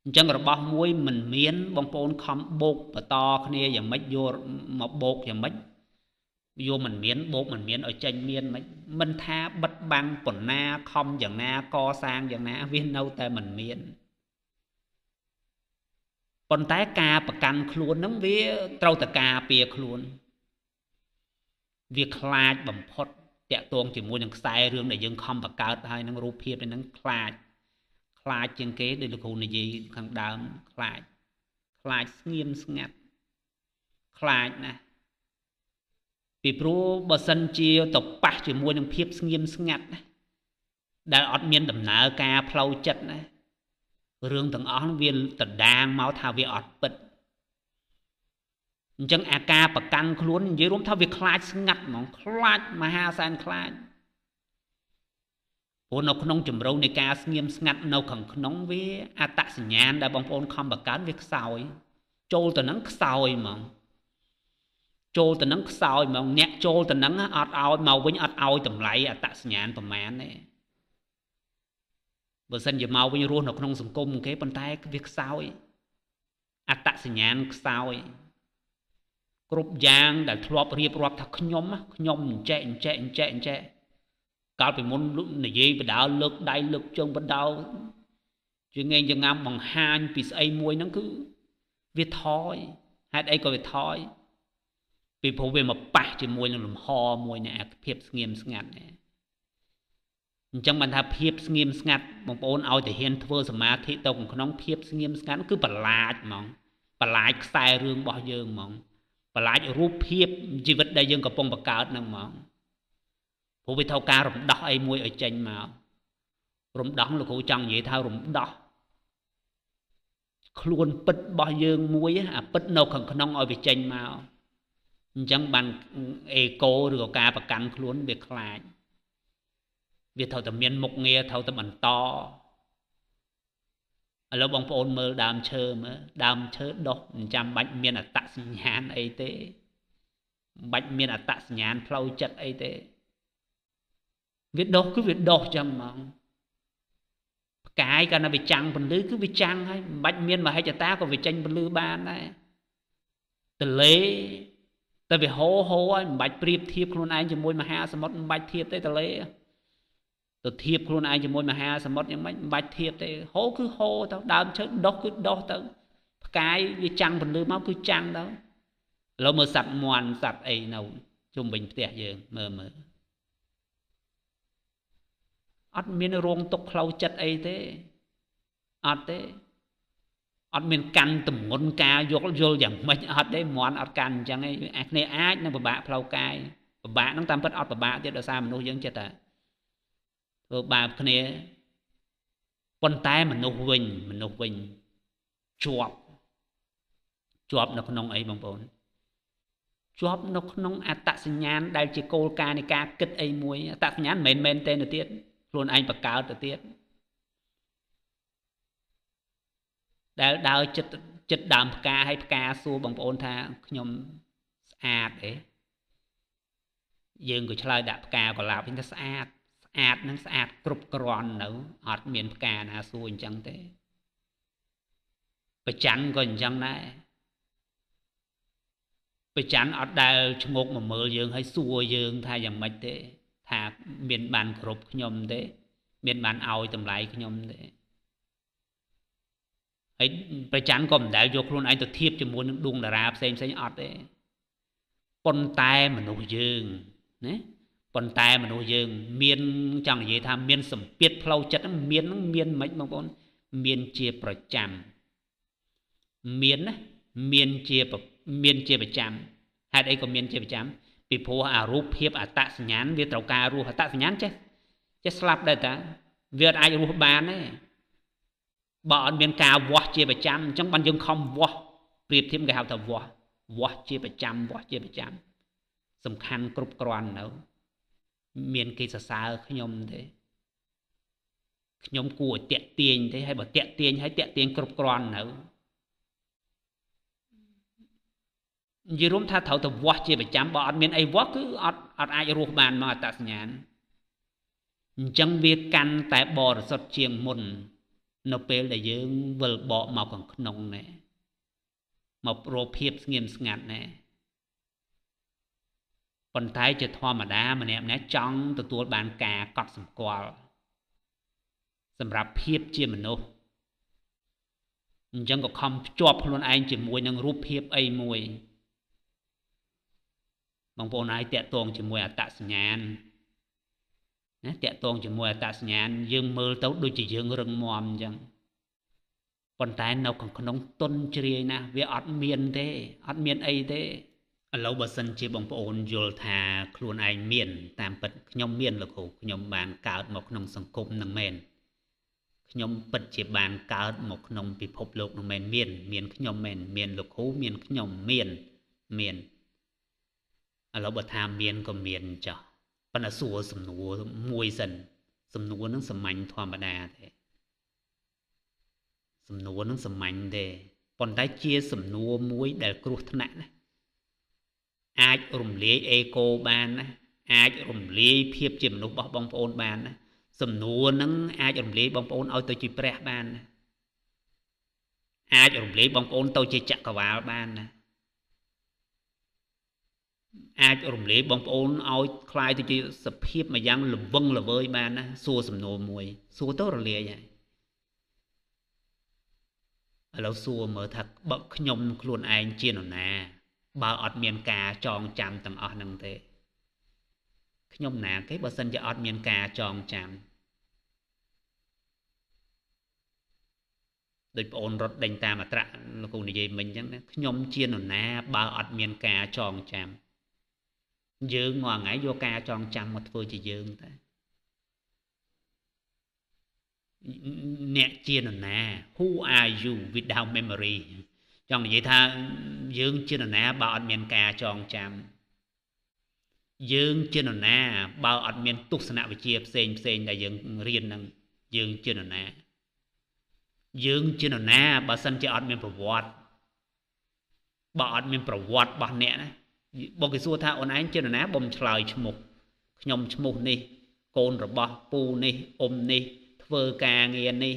អញ្ចឹងរបស់មួយមិនមានបងប្អូនខំបោកបន្តគ្នាយ៉ាងម៉េចយកមកបោកយ៉ាងម៉េចយកមិនមានបោកមិនមានឲ្យចេញមានមិនថាបិទបាំងប៉ុណ្ណាខំយ៉ាងណាកសាងយ៉ាងណាវានៅតែមិនមានប៉ុន្តែការប្រកាន់ខ្លួនហ្នឹងវាត្រូវតែការពារខ្លួនវាខ្លាចបំផុតតាក់ទងជាមួយនឹងខ្សែរឿងដែលយើងខំបង្កើតហើយនឹងរូបភាពហ្នឹងខ្លាចជាងគេដោយលោកគ្រូនិយាយខាងដើមខ្លាចស្ងៀមស្ងាត់ខ្លាចណាស់ពីព្រោះបើសិនជាទៅប៉ះជាមួយនឹងភាពស្ងៀមស្ងាត់ណាដែលអត់មានដំណើរការផ្លូវចិត្តណារឿងទាំងអស់វាដដាងមកថាវាអត់ពិតអញ្ចឹងអាការប្រកាន់ខ្លួននិយាយរួមថាវាខ្លាចស្ងាត់ហ្មងខ្លាចមហាសែនខ្លាចព្រោះនៅក្នុងជំរៅនៃការស្ងៀមស្ងាត់នៅខាងក្នុងវាអត្តសញ្ញាណដែលបងប្អូនខំបង្កើតវាខ្សោយចូលទៅនឹងខ្សោយហ្មងអ្នកចូលទៅនឹងអត់ឲ្យមកវិញអត់ឲ្យតម្លៃអត្តសញ្ញាណប្រមាណទេបើសិនជាមកវិញរស់នៅក្នុងសង្គមគេប៉ុន្តែវាខ្សោយអត្តសញ្ញាណខ្សោយគ្រប់យ៉ាងដែលធ្លាប់រៀបរាប់ថាខ្ញុំអញ្ចេះកាលពីមុននិយាយបដោលើកដៃលើកជើងបដោជាងែងចងាំបង្ហាញពីស្អីមួយហ្នឹងគឺវាថយហេតុអីក៏វាថយពីព្រោះវាមកប៉ះជាមួយនឹងលំហមួយនៃអាភាពស្ងៀមស្ងាត់នេះអញ្ចឹងបានថាភាពស្ងៀមស្ងាត់បងប្អូនឲ្យតែហ៊ានធ្វើសមាធិទៅក្នុងភាពស្ងៀមស្ងាត់គឺបន្លាចហ្មងបន្លាចខ្សែរឿងរបស់យើងហ្មងបន្លាចរូបភាពជីវិតដែលយើងកំពុងបង្កើតហ្នឹងហ្មងព្រោះវាត្រូវការរំដោះអីមួយឲ្យចេញមករំដោះលោកគ្រូចង់និយាយថារំដោះខ្លួនពិតរបស់យើងមួយអាពិតនៅខាងក្នុងឲ្យវាចេញមកអញ្ចឹងបានអេកូឬក៏ការប្រកាន់ខ្លួនវាខ្លាចវាត្រូវតែមានមុខងារត្រូវតែបន្តឥឡូវបងប្អូនមើលដើមឈើដុះមិនចាំបាច់មានអត្តសញ្ញាណអីទេមិនបាច់មានអត្តសញ្ញាណផ្លូវចិត្តអីទេវាដុះគឺវាដុះចឹងហ្មងផ្កាយកាលណាវាចាំងពន្លឺគឺវាចាំងហើយមិនបាច់មានមហិច្ឆតាក៏វាចេញពន្លឺបានដែរទន្លេតែវាហូរហើយមិនបាច់ប្រៀបធៀបខ្លួនឯងជាមួយមហាសមុទ្រមិនបាច់ធៀបទេទន្លេទៅធៀបខ្លួនឯងជាមួយមហាសមុទ្រយ៉ាងម៉េចមិនបាច់ធៀបទេហូរគឺហូរទៅដើមឈើដុះគឺដុះទៅផ្កាយវាចាំងពន្លឺមកគឺចាំងទៅឥឡូវមើលសត្វមាន់សត្វអីនៅជុំវិញផ្ទះយើងមើលអត់មានរោងទុកផ្លូវចិត្តអីទេអត់ទេអត់មានកាន់តម្ងន់ការយល់យ៉ាងម៉េចអត់ទេមន់អត់កាន់អញ្ចឹងឯងអាគ្នាអាចនឹងពិបាកផ្លូវកាយពិបាកហ្នឹងតាមពិតអត់ពិបាកទៀតដោយសារមនុស្សយើងចិត្តតែធ្វើបាបគ្នា ប៉ុន្តែមនុស្សវិញជាប់នៅក្នុងអីបងប្អូនជាប់នៅក្នុងអត្តសញ្ញាណដែលជាគោលការណ៍នៃការគិតអីមួយអត្តសញ្ញាណមិនមែនទេទៅទៀតខ្លួនឯងបង្កើតទៅទៀតដែលដើរចិត្តដើមផ្កាឲ្យផ្កាសួរបងប្អូនថាខ្ញុំស្អាតអីយើងក៏ឆ្លើយដាក់ផ្កាកុលាបវិញថាស្អាតនឹងស្អាតគ្រប់គ្រាន់នៅអត់មានផ្កាណាសួរអញ្ចឹងទេប្រច័នក៏អញ្ចឹងដែរប្រច័នអត់ដែលឈ្ងោកមកមើលយើងឲ្យសួរយើងថាយ៉ាងម៉េចទេថាមានបានគ្រប់ខ្ញុំទេមានបានឲ្យតម្លៃខ្ញុំទេហើយប្រច័នក៏មិនដែលយកខ្លួនឯងទៅធៀបជាមួយនឹងដួងតារាផ្សេងអត់ទេប៉ុន្តែមនុស្សយើងណាប៉ុន្តែមនុស្សយើងមានចង់និយាយថាមានសម្ពាធផ្លូវចិត្តមានមិនបងប្អូនមានជាប្រចាំមានជាប្រចាំហេតុអីក៏មានជាប្រចាំពីព្រោះអារូបភាពអត្តសញ្ញាណវាត្រូវការរស់អត្តសញ្ញាណចេះស្លាប់ដែរតាវាអត់អាចរស់បានទេបើអត់មានការវាស់ជាប្រចាំអញ្ចឹងបានយើងខំវាស់ប្រៀបធៀបគេហៅថាវាស់ជាប្រចាំសំខាន់គ្រប់គ្រាន់នៅមានគេសរសើរខ្ញុំទេខ្ញុំគួរឲ្យតាក់ទាញទេហើយបើតាក់ទាញគ្រប់គ្រាន់នៅនិយាយរួមថាត្រូវទៅវាស់ជាប្រចាំបើអត់មានអីវាស់គឺអត់អាចរស់បានមកអត្តសញ្ញាណអញ្ចឹងវាកាន់តែបរិសុទ្ធជាងមុននៅពេលដែលយើងវិលបកមកខាងក្នុងណែមករកភាពស្ងៀមស្ងាត់ណែប៉ុន្តែជាធម្មតាម្នាក់ចង់ទទួលបានការកត់សម្គាល់សម្រាប់ភាពជាមនុស្សអញ្ចឹងក៏ខំភ្ជាប់ខ្លួនឯងជាមួយនឹងរូបភាពអីមួយបងប្អូនហើយតាក់ទងជាមួយអត្តសញ្ញាណណាតាក់ទងជាមួយអត្តសញ្ញាណយើងមើលទៅដូចជាយើងរឹងមាំអញ្ចឹងប៉ុន្តែនៅក្នុងទុនជ្រាយណាស់វាអត់មានទេអត់មានអីទេឥឡូវបើសិនជាបងប្អូនយល់ថាខ្លួនឯងមានតាមពិតខ្ញុំមានលោកគ្រូខ្ញុំបានកើតមកក្នុងសង្គមនឹងមែនខ្ញុំពិតជាបានកើតមកក្នុងពិភពលោកនឹងមែនមានខ្ញុំមែនមានលោកគ្រូមានខ្ញុំមានឥឡូវបើថាមានក៏មានចុះប៉ុន្តែសួរសំណួរមួយសិនសំណួរនឹងសាមញ្ញធម្មតាទេសំណួរនឹងសាមញ្ញទេប៉ុន្តែជាសំណួរមួយដែលគ្រោះថ្នាក់ណាអាចរំលាយអេកូបានណាអាចរំលាយភាពជាមនុស្សរបស់បងប្អូនបានណាសំណួរនឹងអាចរំលាយបងប្អូនឲ្យទៅជាព្រះបានណាអាចរំលាយបងប្អូនទៅជាចក្រវាលបានណាអាចរំលាយបងប្អូនឲ្យคล้ายទៅជាសភាពមួយយ៉ាងល្វឹងល្វើយបានណាសួរសំណួរមួយសួរទៅរលាយហើយឥឡូវសួរមើលថាបើខ្ញុំខ្លួនឯងជានរណាបើអត់មានការចងចាំទាំងអស់ហ្នឹងទេខ្ញុំណាគេបើសិនជាអត់មានការចងចាំដូចបងអូនរត់ដេញតាមអត្រៈលោកគ្រូនិយាយមិញអញ្ចឹងណាខ្ញុំជានរណាបើអត់មានការចងចាំយើងមួយថ្ងៃយកការចងចាំមកធ្វើជាយើងតែអ្នកជានរណា Who are you without memory ចង់និយាយថាយើងជានរណាបើអត់មានការចងចាំយើងជានរណាបើអត់មានទស្សនវិជ្ជាផ្សេងដែលយើងរៀនហ្នឹងយើងជានរណាយើងជានរណាបើសិនជាអត់មានប្រវត្តិបើអត់មានប្រវត្តិរបស់អ្នកណាបើគេសួរថាអូនឯងជានរណាបំឆ្លើយឈ្មោះខ្ញុំឈ្មោះនេះកូនរបស់ពូនេះអ៊ំនេះធ្វើការងារនេះ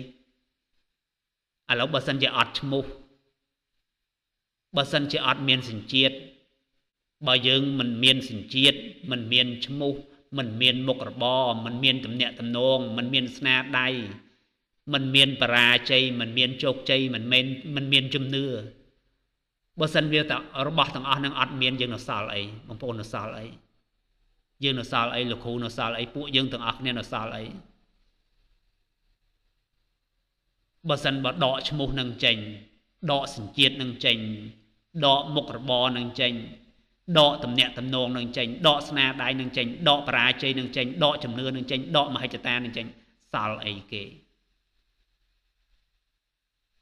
ឥឡូវបើសិនជាអត់ឈ្មោះបើសិនជាអត់មានសញ្ជាតិបើយើងមិនមានសញ្ជាតិមិនមានឈ្មោះមិនមានមុខរបរមិនមានទំនាក់ទំនងមិនមានស្នាដៃមិនមានបរាជ័យមិនមានជោគជ័យមិនមានជំនឿបើសិនវាតែរបស់ទាំងអស់នឹងអត់មានយើងនៅសល់អីបងប្អូននៅសល់អីយើងនៅសល់អីលោកគ្រូនៅសល់អីពួកយើងទាំងអស់គ្នានៅសល់អីបើសិនបើដកឈ្មោះនឹងចេញដកសញ្ជាតិនឹងចេញដកមុខរបរនឹងចេញដកទំនាក់ទំនងនឹងចេញដកស្នាដៃនឹងចេញដកបរាជ័យនឹងចេញដកជំនឿនឹងចេញដកមហិច្ឆតានឹងចេញសល់អីគេ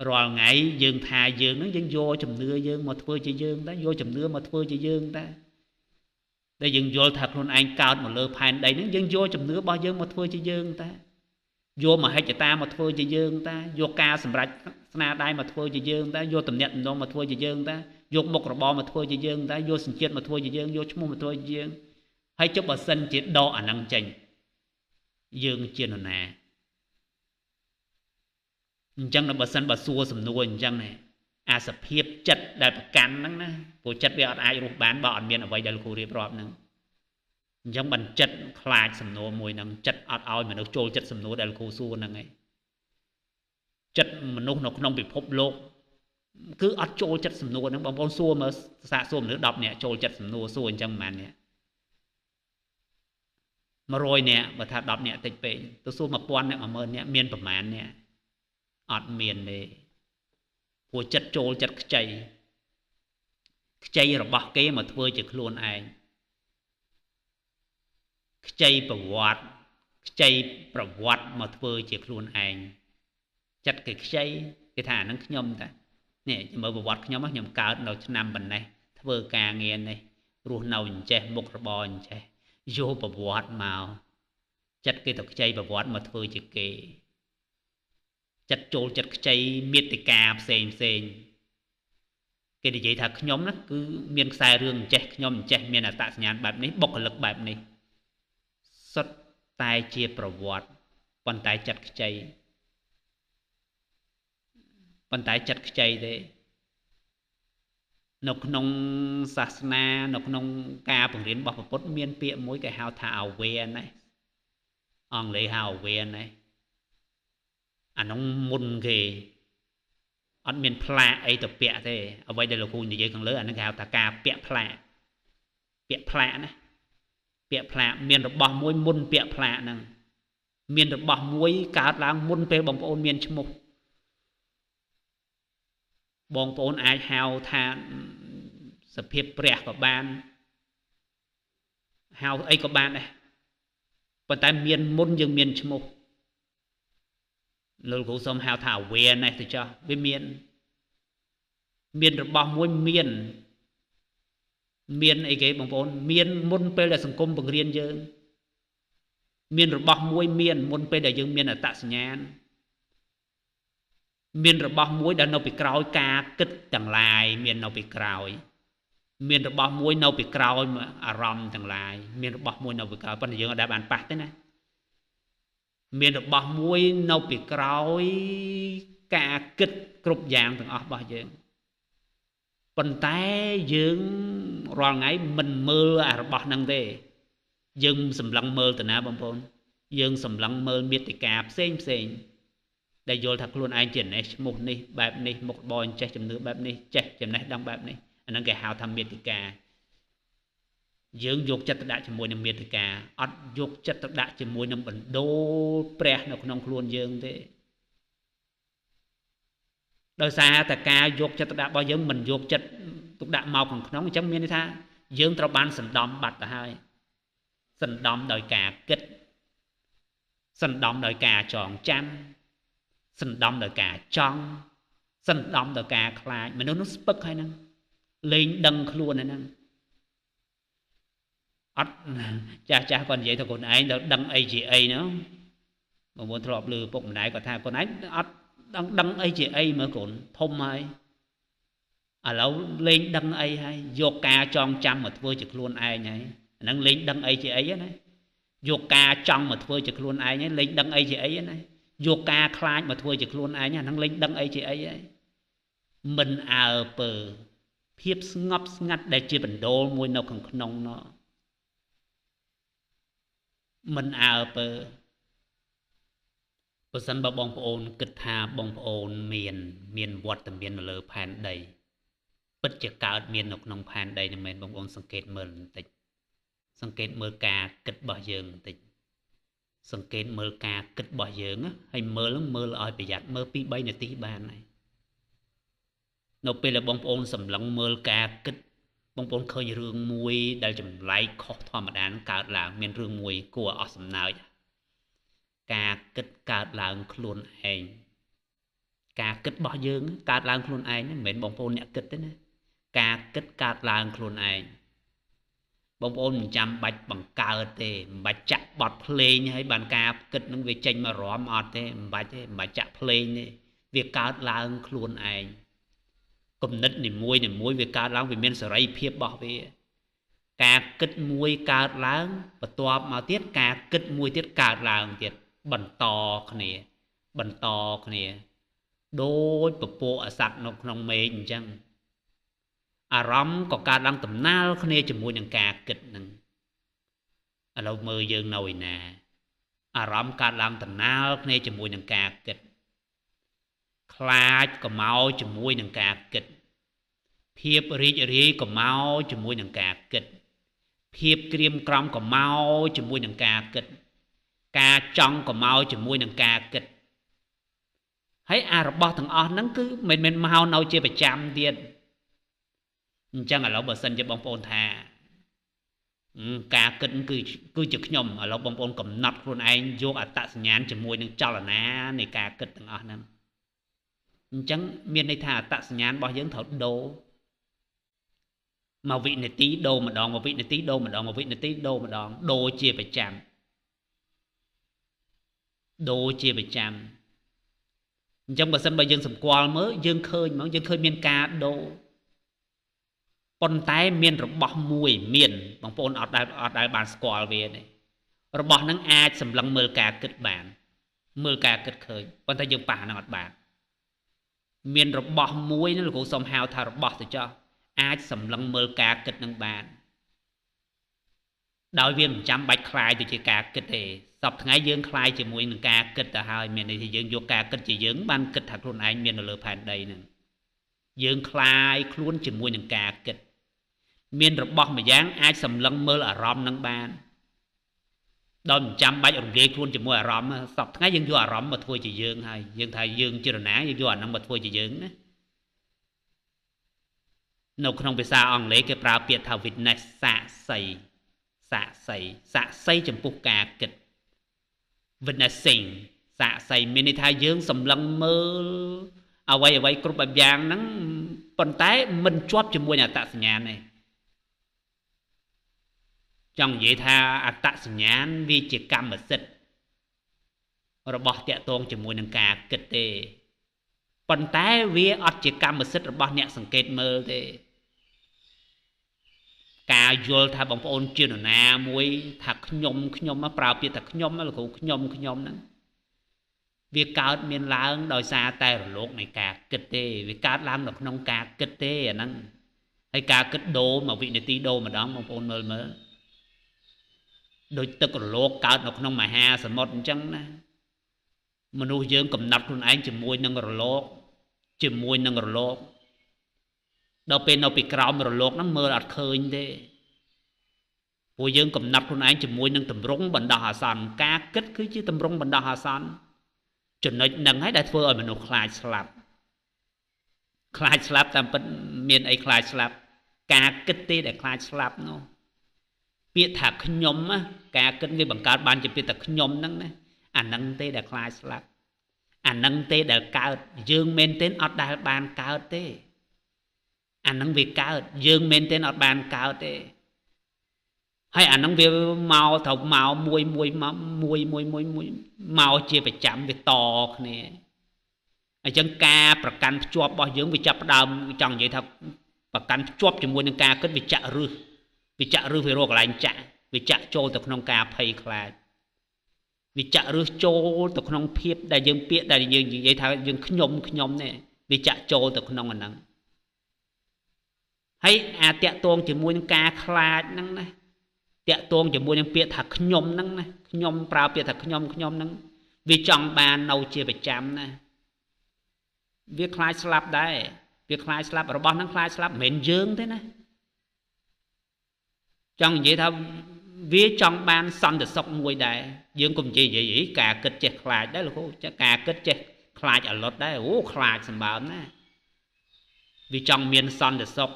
រាល់ថ្ងៃយើងថាយើងហ្នឹងយើងយកជំនឿយើងមកធ្វើជាយើងតែយកជំនឿមកធ្វើជាយើងតែដែលយើងយល់ថាខ្លួនឯងកើតមកលើផែនដីហ្នឹងយើងយកជំនឿរបស់យើងមកធ្វើជាយើងតែយកមហិច្ឆតាមកធ្វើជាយើងតែយកការសម្រេចស្នាដៃមកធ្វើជាយើងតែយកតំណែងតំណងមកធ្វើជាយើងតែយកមុខរបរមកធ្វើជាយើងតែយកសញ្ជាតិមកធ្វើជាយើងយកឈ្មោះមកធ្វើជាយើងហើយចុះបើសិនជាដកអាហ្នឹងចេញយើងជានរណាអញ្ចឹងបើសិនបើសួរសំណួរអញ្ចឹងណាអាសភាពចិត្តដែលប្រកាន់ហ្នឹងណាព្រោះចិត្តវាអត់អាចរស់បានបើអត់មានអ្វីដែលលោកគ្រូរៀបរាប់ហ្នឹងអញ្ចឹងបានចិត្តខ្លាចសំណួរមួយហ្នឹងចិត្តអត់ឲ្យមនុស្សចូលចិត្តសំណួរដែលលោកគ្រូសួរហ្នឹងឯងចិត្តមនុស្សនៅក្នុងពិភពលោកគឺអត់ចូលចិត្តសំណួរហ្នឹងបងប្អូនសួរមើលសាកសួរមនុស្ស10នាក់ចូលចិត្តសំណួរសួរអញ្ចឹងប៉ុន្មាននាក់100នាក់បើថា10នាក់តិចពេកទៅសួរ1000នាក់10000នាក់មានប្រមាណនាក់អត់មានទេព្រោះចិត្តចូលចិត្តខ្ចីរបស់គេមកធ្វើជាខ្លួនឯងខ្ចីប្រវត្តិមកធ្វើជាខ្លួនឯងចិត្តគេខ្ចីគេថាអានឹងខ្ញុំតានេះមើលប្រវត្តិខ្ញុំកើតនៅឆ្នាំប៉ុណ្ណេះធ្វើការងារនេះរស់នៅអញ្ចេះមុខរបរអញ្ចេះយកប្រវត្តិមកចិត្តគេទៅខ្ចីប្រវត្តិមកធ្វើជាគេចិត្តចូលចិត្តខ្ចីមេតិកាផ្សេងគេនិយាយថាខ្ញុំណាគឺមានខ្សែរឿងអញ្ចេះខ្ញុំអញ្ចេះមានអត្តសញ្ញាណបែបនេះបុគ្គលិកបែបនេះសុទ្ធតែជាប្រវត្តិប៉ុន្តែចិត្តខ្ចីទេនៅក្នុងសាសនានៅក្នុងការបង្រៀនរបស់ពុទ្ធមានពាក្យមួយគេហៅថា awareness អង់គ្លេសហៅ awareness អានោះមុនគេអត់មានផ្លាកអីទៅពាក់ទេអ្វីដែលលោកគ្រូនិយាយខាងលើអានោះគេហៅថាការពាក់ផ្លាកណាពាក់ផ្លាកមានរបស់មួយមុនពាក់ផ្លាកហ្នឹងមានរបស់មួយកើតឡើងមុនពេលបងប្អូនមានឈ្មោះបងប្អូនអាចហៅថាសភាពព្រះក៏បានហៅអីក៏បានដែរប៉ុន្តែមានមុនយើងមានឈ្មោះលោកគ្រូសូមហៅថា awareness ទៅចុះវាមានរបស់មួយមានអីគេបងប្អូនមានមុនពេលដែលសង្គមបង្រៀនយើងមានរបស់មួយមានមុនពេលដែលយើងមានអត្តសញ្ញាណមានរបស់មួយដែលនៅពីក្រោយការគិតទាំងឡាយមាននៅពីក្រោយមានរបស់មួយនៅពីក្រោយអារម្មណ៍ទាំងឡាយមានរបស់មួយនៅពីក្រោយប៉ុន្តែយើងអត់ដែលបានប៉ះទេណាមានរបស់មួយនៅពីក្រោយការគិតគ្រប់យ៉ាងទាំងអស់របស់យើងប៉ុន្តែយើងរាល់ថ្ងៃមិនមើលអារបស់ហ្នឹងទេយើងសម្លឹងមើលទៅណាបងប្អូនយើងសម្លឹងមើលមេតិកាផ្សេងដែលយល់ថាខ្លួនឯងជានេះឈ្មោះនេះបែបនេះមុខរបរចេះជំនឿបែបនេះចេះចំណេះដឹងបែបនេះអាហ្នឹងគេហៅថាមេតិកាយើងយកចិត្តទៅដាក់ជាមួយនឹងមេតិកាអត់យកចិត្តទៅដាក់ជាមួយនឹងបណ្ដូលព្រះនៅក្នុងខ្លួនយើងទេដោយសារតែការយកចិត្តទៅដាក់របស់យើងមិនយកចិត្តទុកដាក់មកខាងក្នុងអញ្ចឹងមានន័យថាយើងត្រូវបានសណ្ដំបាត់ទៅហើយសណ្ដំដោយការគិតសណ្ដំដោយការចងចាំសណ្ដំដោយការចង់សណ្ដំដោយការខ្លាចមនុស្សនោះស្ពឹកហើយហ្នឹងលេងដឹងខ្លួនហ្នឹងអត់ចាស់គាត់និយាយទៅខ្លួនឯងដល់ដឹងអីជាអីហ្នឹងបងប្អូនធ្លាប់ឮពុកម្ដាយគាត់ថាខ្លួនឯងអត់ដឹងអីជាអីមើលកូនធំហើយឥឡូវលេងដឹងអីហើយយកការចងចាំមកធ្វើជាខ្លួនឯងហើយអាហ្នឹងលេងដឹងអីជាអីណាយកការចង់មកធ្វើជាខ្លួនឯងហើយលេងដឹងអីជាអីណាយកការខ្លាចមកធ្វើជាខ្លួនឯងអាហ្នឹងលេងដឹងអីជាអីហើយមិនអើពើភាពស្ងប់ស្ងាត់ដែលជាបណ្ដូលមួយនៅក្នុងនោះមិនអើពើបើសិនបើបងប្អូនគិតថាបងប្អូនមានវត្តមាននៅលើផែនដីពិតជាកើតមាននៅក្នុងផែនដីនឹងមែនបងប្អូនសង្កេតមើលបន្តិចសង្កេតមើលការគិតរបស់យើងបន្តិចសង្កេតមើលការគិតរបស់យើងហើយមើលឲ្យប្រយ័ត្នមើល2 3នាទីបានហើយនៅពេលដែលបងប្អូនសម្លឹងមើលការគិតបងប្អូនឃើញរឿងមួយដែលចម្លែកខុសធម្មតាកើតឡើងមានរឿងមួយគួរអស់សំណើចការគិតកើតឡើងខ្លួនឯង ការគិតរបស់យើងកើតឡើងខ្លួនឯងមិនមែនបងប្អូនអ្នកគិតទេណាការគិតកើតឡើងខ្លួនឯងបងប្អូនមិនចាំបាច់បង្កើតទេមិនបាច់ចាក់បទភ្លេងហើយបានការគិតនឹងវាចេញមករំអត់ទេមិនបាច់ទេមិនបាច់ចាក់ភ្លេងទេវាកើតឡើងខ្លួនឯងគំនិតនីមួយវាកើតឡើងវាមានសេរីភាពរបស់វាការគិតមួយកើតឡើងបន្ទាប់មកទៀតការគិតមួយទៀតកើតឡើងទៀតបន្តគ្នាដូចពពួកអសត្វនៅក្នុងមេឃអញ្ចឹងអារម្មណ៍ក៏កើតឡើងដំណាលគ្នាជាមួយនឹងការគិតនឹងឥឡូវមើលយើងនៅឯណាអារម្មណ៍កើតឡើងដំណាលគ្នាជាមួយនឹងការគិតខ្លាចក៏មកជាមួយនឹងការគិតភាពរីករាយក៏មកជាមួយនឹងការគិតភាពក្រៀមក្រំក៏មកជាមួយនឹងការគិតការចង់ក៏មកជាមួយនឹងការគិតហើយអារបស់ទាំងអស់ហ្នឹងគឺមិនមែនមកនៅជាប្រចាំទៀតអញ្ចឹងឥឡូវបើសិនជាបងប្អូនថាការគិតគឺជាខ្ញុំឥឡូវបងប្អូនកំណត់ខ្លួនឯងយកអត្តសញ្ញាណជាមួយនឹងចលនានៃការគិតទាំងអស់ហ្នឹងអញ្ចឹងមានន័យថាអត្តសញ្ញាណរបស់យើងត្រូវដូរមកវិនាទីដូរម្ដងមកវិនាទីដូរម្ដងមកវិនាទីដូរម្ដងដូរជាប្រចាំអញ្ចឹងបើសិនបើយើងសម្គាល់មើលយើងឃើញមានការដូរប៉ុន្តែមានរបស់មួយមានបងប្អូនអត់ដែលបានស្គាល់វាទេរបស់ហ្នឹងអាចសម្លឹងមើលការគិតបានមើលការគិតឃើញប៉ុន្តែយើងប៉ះហ្នឹងអត់បានមានរបស់មួយហ្នឹងលោកគ្រូសុំហៅថារបស់ទៅចោះអាចសម្លឹងមើលការគិតនឹងបានដោយវាមិនចាំបាច់คลายទៅជាការគិតទេសពថ្ងៃយើងคลายជាមួយនឹងការគិតទៅហើយមានន័យថាយើងយកការគិតជាយើងបានគិតថាខ្លួនឯងមាននៅលើផែនដីហ្នឹងយើងคลายខ្លួនជាមួយនឹងការគិតមានរបស់មួយយ៉ាងអាចសម្លឹងមើលអារម្មណ៍នឹងបានដោយមិនចាំបាច់រំលាយខ្លួនជាមួយអារម្មណ៍សពថ្ងៃយើងយកអារម្មណ៍មកធ្វើជាយើងហើយយើងថាយើងចេតនាយើងយកអាហ្នឹងមកធ្វើជាយើងណានៅក្នុងភាសាអង់គ្លេសគេប្រើពាក្យថា witness សាក្សីចំពោះការគិត witnessing សាក្សីមានន័យថាយើងសម្លឹងមើលអ្វីគ្រប់បែបយ៉ាងហ្នឹងប៉ុន្តែមិនជាប់ជាមួយអត្តសញ្ញាណទេចង់និយាយថាអត្តសញ្ញាណវាជាកម្មសិទ្ធិរបស់តាក់ទងជាមួយនឹងការគិតទេប៉ុន្តែវាអត់ជាកម្មសិទ្ធិរបស់អ្នកសង្កេតមើលទេការយល់ថាបងប្អូនជានរណាមួយថាខ្ញុំប្រើពាក្យថាខ្ញុំលោកគ្រូខ្ញុំហ្នឹងវាកើតមានឡើងដោយសារតែរលកនៃការគិតទេវាកើតឡើងនៅក្នុងការគិតទេអាហ្នឹងហើយការគិតដូរមកវិនាទីដូរម្ដងបងប្អូនមើលដូចទឹករលកកើតនៅក្នុងមហាសមុទ្រអញ្ចឹងណាមនុស្សយើងកំណត់ខ្លួនឯងជាមួយនឹងរលកដល់ពេលនៅពីក្រោមរលកហ្នឹងមើលអត់ឃើញទេព្រោះយើងកំណត់ខ្លួនឯងជាមួយនឹងទម្រង់បណ្ដោះអាសន្នការគិតគឺជាទម្រង់បណ្ដោះអាសន្នចំណុចហ្នឹងហើយដែលធ្វើឲ្យមនុស្សខ្លាចស្លាប់តាមពិតមានអីខ្លាចស្លាប់ការគិតទេដែលខ្លាចស្លាប់នោះពាក្យថាខ្ញុំការគិតវាបង្កើតបានជាពាក្យថាខ្ញុំហ្នឹងណាអាហ្នឹងទេដែលខ្លាចស្លាប់អាហ្នឹងទេដែលកើតយើងមែនទែនអត់ដែលបានកើតទេអាហ្នឹងវាកើតយើងមែនទែនអត់បានកើតទេហើយអាហ្នឹងវាមកត្រូវមកមួយមកជាប្រចាំវាតគ្នាអញ្ចឹងការប្រកាន់ភ្ជាប់របស់យើងវាចាប់ផ្ដើមចង់និយាយថាប្រកាន់ភ្ជាប់ជាមួយនឹងការគិតវាចាក់រឹសវារកកន្លែងចាក់វាចាក់ចូលទៅក្នុងការភ័យខ្លាចវាចាក់រឹសចូលទៅក្នុងភាពដែលយើងពាក្យដែលយើងនិយាយថាយើងខ្ញុំនេះវាចាក់ចូលទៅក្នុងអាហ្នឹងហើយអាតាក់ទងជាមួយនឹងការខ្លាចហ្នឹងណាតាក់ទងជាមួយនឹងពាក្យថាខ្ញុំហ្នឹងណាខ្ញុំប្រើពាក្យថាខ្ញុំហ្នឹងវាចង់បាននៅជាប្រចាំណាវាខ្លាចស្លាប់ដែរវាខ្លាចស្លាប់របស់ហ្នឹងខ្លាចស្លាប់មិនមែនយើងទេណាចង់និយាយថាវាចង់បានសន្តិសុខមួយដែរយើងកុំនិយាយការគិតចេះខ្លាចដែរលោកគ្រូការគិតចេះខ្លាចអលត់ដែរអូខ្លាចសម្បើមណាវាចង់មានសន្តិសុខ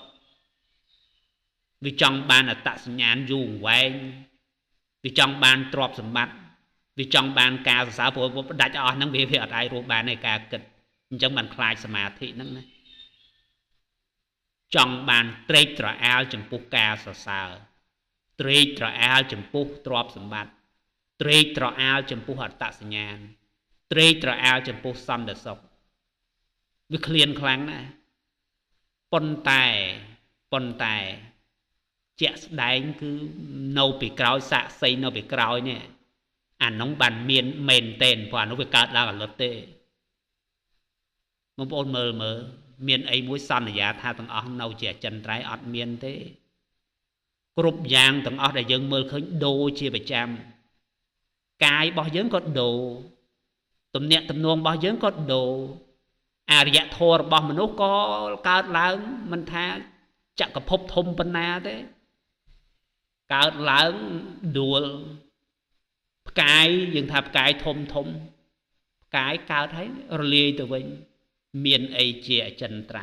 វាចង់បានអត្តសញ្ញាណយូរអង្វែងវាចង់បានទ្រព្យសម្បត្តិវាចង់បានការសរសើរព្រោះផ្ដាច់អស់ហ្នឹងវាអត់អាចរស់បានទេការគិត chẳng bàn khai sả mà thị nâng này trong bàn trê trở áo chấm phu ca sả sờ trê trở áo chấm phu trọp sầm bát trê trở áo chấm phu hạt tạ sanh nhàn trê trở áo chấm phu xăm đợt sọcวิเคลียนครั้งนะปนแต่เจ๊แดงคือโนปีกรอยสะใส่โนปีกรอยเนี่ยอ่านน้องบันเมียนเมนเตนพอน้องไปการลากับรถเต้มงโอนเมื่อเมียนไอ้มวยซันอย่าท่าตั้งอ๋อโนเจ๊จันไรอดเมียนเต้กรุบยางตั้งอ๋อได้ยังเมื่อเขาโดเชี่ยไปจำกายบ่ยังก็โดตุ่มเนี่ยตุ่มนวงบ่ยังก็โดอาริยะโทรบอกมนุษย์ก็การล้างมันท้าจะกระพบทมปัญนาเต้การล้างดูกายยังทับกายทมกายการthấyรีตัวเองเมียนไอเจียจันไตร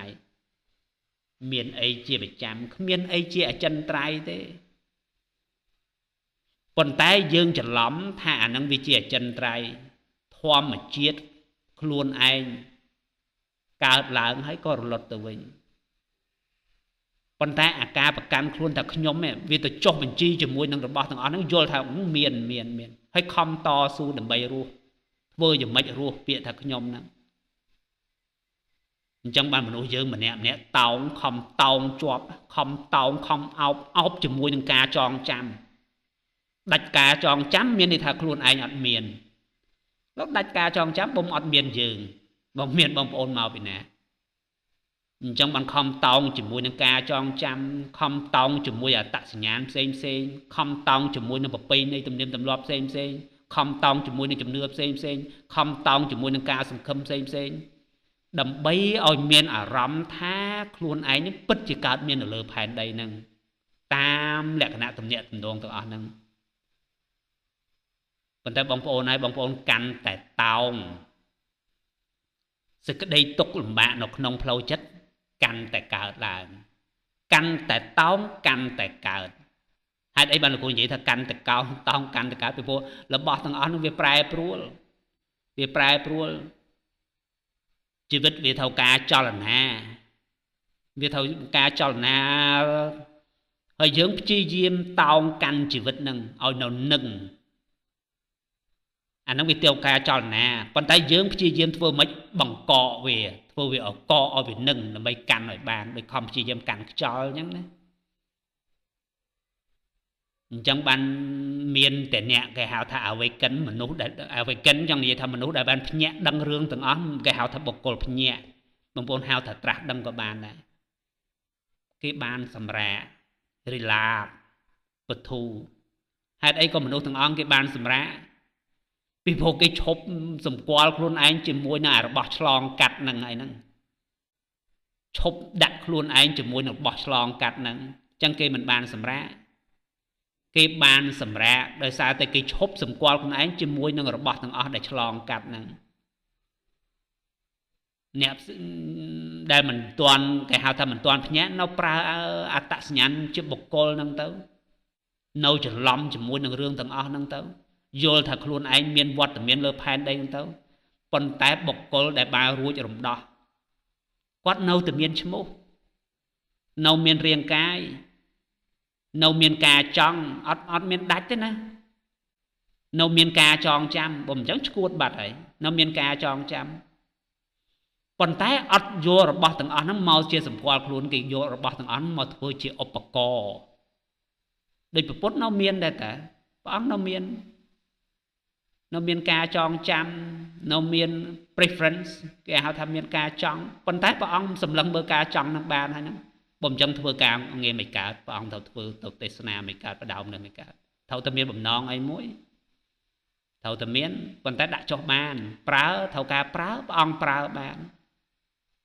เมียนไอเจียไปจำเมียนไอเจียจันไตรเต้ปนแต่ยังจะล้อมถ้านังวิเจียจันไตรทวมมาเจียดคลวนไอการล้างให้ก็ลดตัวเองปนแต่อาการประกันคลุนแต่ขยมเนี่ยวิตจบเป็นจีจมวยนังระบาดทั้งอันนั้นโยนทางเมียนให้คำต่อสู้ดับใบรู้เวอร์อย่าไม่รู้เปียถักขยมนั้นจังบ้านมนุษย์เยอะเหมือนเนี่ยเตาคำเตาจวบคำเตาคำเอาจมวยนังกาจองจำดัดกาจองจำเมียนในทางคลุนไออัดเมียนแล้วดัดกาจองจำบ่มอัดเมียนยืงบ่เมียนบ่โอนมาไปนะจังบันคำตองจมวยนังกาจองจำคำตองจมวยตัดสัญญาณเซ็งคำตองจมวยนังปปีในตำเนียมตำรอบเซ็งคำตองจมวยในจำเนือบเซ็งคำตองจมวยนังกาสังคมเซ็งดำใบเอาเมียนอารมณ์ท่าคลวนไอ้นี่ปัจจิกาเมียนเหลือภายใดนั่งตามแหลกคณะตำเนียตำดวงตัวอ่อนนั่งคนแต่บางโอนให้บางโอนกันแต่ตองสึกได้ตกหลุมบ้านนกนงเพลาจัดกันแต่เกิดlàกันแต่ต้องกันแต่เกิดให้ไอ้บรรลุคนใหญ่ถ้ากันแต่เก่าต้องกันแต่เกิดไปพวกแล้วบอกทางอันวิแปรปรัวชีวิตวิเท่าการจรณาวิเท่าการจรณาเฮ้ยยังจีเยี่ยมต้องกันชีวิตหนึ่งเอาหนึ่งอันนั้นวิเท่าการจรณาคนไทยยังจีเยี่ยมทั่วไม่บังเกาะเวียพวกเอากอเอาไปหนึ่งไปกันหน่อยบานไปคอมจีเยี่ยมกันจอยังนะจังบันเมียนแต่เนี่ยแกหาถ้าเอาไว้กันมนุษย์ได้เอาไว้กันจังนี้ทำมนุษย์ได้บันพเนดังเรื่องต่างอ้อมแกหาถ้าบกกลพเนบางคนหาถ้าตรัสดังกับบานได้ที่บานสำราริลาปะทูให้ไอ้ก็มนุษย์ต่างอ้อมที่บานสำราปีพวกไอ้ชบสมควรครูนไอ้จิมมวยน่ะบอชลองกัดนั่งไอ้นั่งชบดักครูนไอ้จิมมวยน่ะบอชลองกัดนั่งจังเกมันบานสำราเก็บบานสำราโดยสารแต่เกชบสมควรครูนไอ้จิมมวยนั่งระบอทั้งอ้อได้ชลองกัดนั่งเนี่ยได้มันตอนแกหาทำมันตอนพเนี้ยเราปลาอัตสัญญาณจะบกกลนั่งเต้าเราจะล้อมจิมมวยนั่งเรื่องทั้งอ้อนั่งเต้าโยลถ้าครูนไอ้เมียนวัดแต่เมียนเลือแพนได้ตั้งปนแต่บกกลได้บารู้จะรำดอวัดเนาแต่เมียนชมูเนาเมียนเรียงกายเนาเมียนกาจังอดเมียนดัดนะเนาเมียนกาจองจำบ่มจังชกูดบัดไอ้เนาเมียนกาจองจำปนแต่อดโยระบาดตั้งอันนั้นเมาเชี่ยสมควรครูนกี่โยระบาดตั้งอันมาถือเชี่ยอุปกรณ์โดยประพฤติเนาเมียนได้แต่ป้องเนาเมียนnó miền ca chọn chăm nó miền preference cái họทำmiền ca chọn còn tại bà ông sầm lăng bơ ca chọn năm ba hay nó bầm chân thưa ca nghe mày cả bà ông thầu thưa tộc tây sơn mày cả bà đầu này mày cả thầu tầm miền bầm non ấy muối thầu tầm miền còn tại đã cho ban prá thầu ca prá bà ông prá ban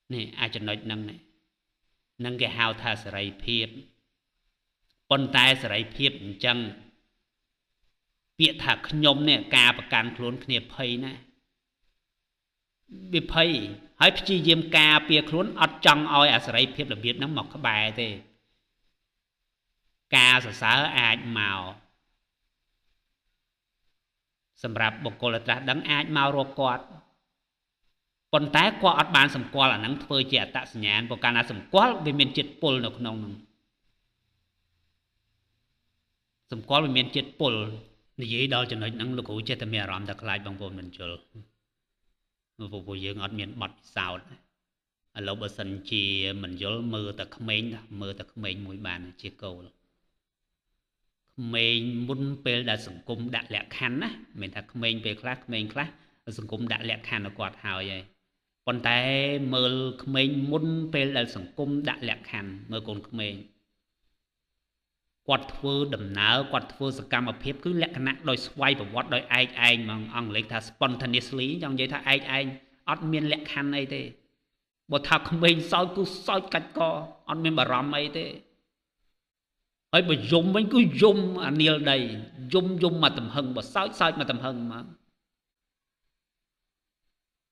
nè ai cho nói năng này năng cái hào tha sợi phiệp còn tại sợi phiệp chânเปียถักขยมเนี่ยกาประกันคล้นเนียบเพยนะบิเพยให้พี่เยี่ยมกาเปียคล้นอัดจังอ้อยอาศัยเพียบระเบียบน้ำหมอกขบายเต้กาสสารอาจเมาสำหรับบุคคลตรัสดังอาจเมารกอด ប៉ុន្តែគាត់អត់បានសម្គាល់អាហ្នឹងធ្វើជាអត្តសញ្ញាណព្រោះកាលណាសម្គាល់វាមានចិត្តពុលនៅក្នុងហ្នឹងសម្គាល់វាមានចិត្តពុលនិយាយដល់ចំណុចហ្នឹងលោកគ្រូចេះតែមានអារម្មណ៍ថាខ្លាចបងប្អូនមិនយល់ព្រោះយើងអត់មានបទពិសោធន៍ឥឡូវបើសិនជាមិនយល់មើលតែក្មេងមួយបានជាគោលក្មេងមុនពេលដែលសង្គមដាក់លក្ខខណ្ឌណាមិនថាក្មេងពេលខ្លះសង្គមដាក់លក្ខខណ្ឌឲ្យគាត់ហើយប៉ុន្តែមើលក្មេងមុនពេលដែលសង្គមដាក់លក្ខខណ្ឌមើលកូនក្មេងគាត់ធ្វើដំណើរគាត់ធ្វើសកម្មភាពគឺលក្ខណៈដោយស្វ័យប្រវត្តិដោយឯកឯងហ្មងអង់គ្លេសថា spontaneously ចង់និយាយថាឯកឯងអត់មានលក្ខខណ្ឌអីទេបើថាក្មេងសើចគឺសើចកាច់កអត់មានបារម្ភអីទេហើយបើយំវិញគឺយំអានីលដីយំមកទំហឹងបើសើចមកទំហឹងហ្មង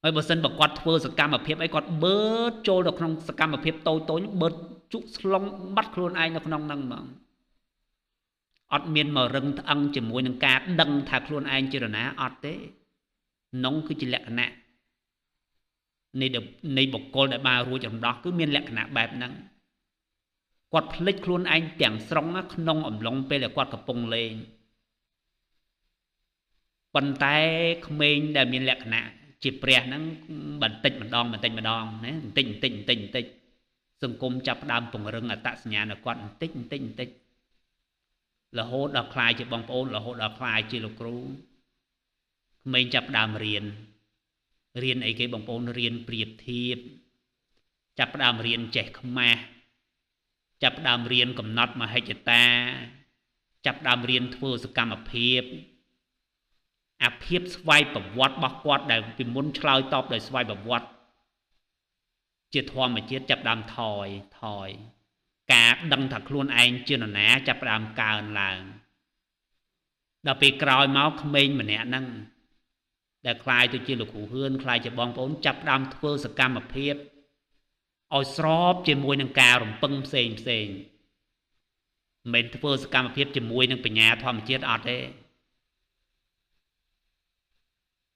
ហើយបើសិនបើគាត់ធ្វើសកម្មភាពអីគាត់បឺតចូលទៅក្នុងសកម្មភាពតូចបឺតជក់ស្លងបាត់ខ្លួនឯងនៅក្នុងហ្នឹងហ្មងអត់មានមករឹងត្អឹងជាមួយនឹងការដឹងថាខ្លួនឯងជារណាអត់ទេនងគឺជាលក្ខណៈនៃបុគ្គលដែលបានរួចរំដោះគឺមានលក្ខណៈបែបហ្នឹងគាត់ភ្លេចខ្លួនឯងទាំងស្រុងក្នុងអំឡុងពេលដែលគាត់កំពុងលេងប៉ុន្តែក្មេងដែលមានលក្ខណៈជាព្រះហ្នឹងបន្តិចម្ដងណាបន្តិចសង្គមចាប់ផ្ដើមពង្រឹងអត្តសញ្ញាណគាត់បន្តិចរហូតដល់ខ្លាយជាបងប្អូនរហូតដល់ខ្លាយជាលោកគ្រូក្មេងចាប់ផ្ដើមរៀនអីគេបងប្អូនរៀនប្រៀបធៀបចាប់ផ្ដើមរៀនចេះខ្មាស់ចាប់ផ្ដើមរៀនកំណត់មហិច្ឆតាចាប់ផ្ដើមរៀនធ្វើសកម្មភាពអាភាពស្វ័យប្រវត្តិរបស់គាត់ដែលពីមុនឆ្លើយតបដោយស្វ័យប្រវត្តិជាធម្មជាតិចាប់ផ្ដើមថយការដឹងថាខ្លួនឯងជានរណាចាប់ផ្ដើមកើនឡើងដល់ពេលក្រោយមកក្មេងម្នាក់ហ្នឹងដែលคล้ายទៅជាលោកគ្រូហ៊ឿនคล้ายជាបងប្អូនចាប់ផ្ដើមធ្វើសកម្មភាពឲ្យស្របជាមួយនឹងការរំពឹងផ្សេងមិនមែនធ្វើសកម្មភាពជាមួយនឹងបញ្ញាធម្មជាតិអត់ទេ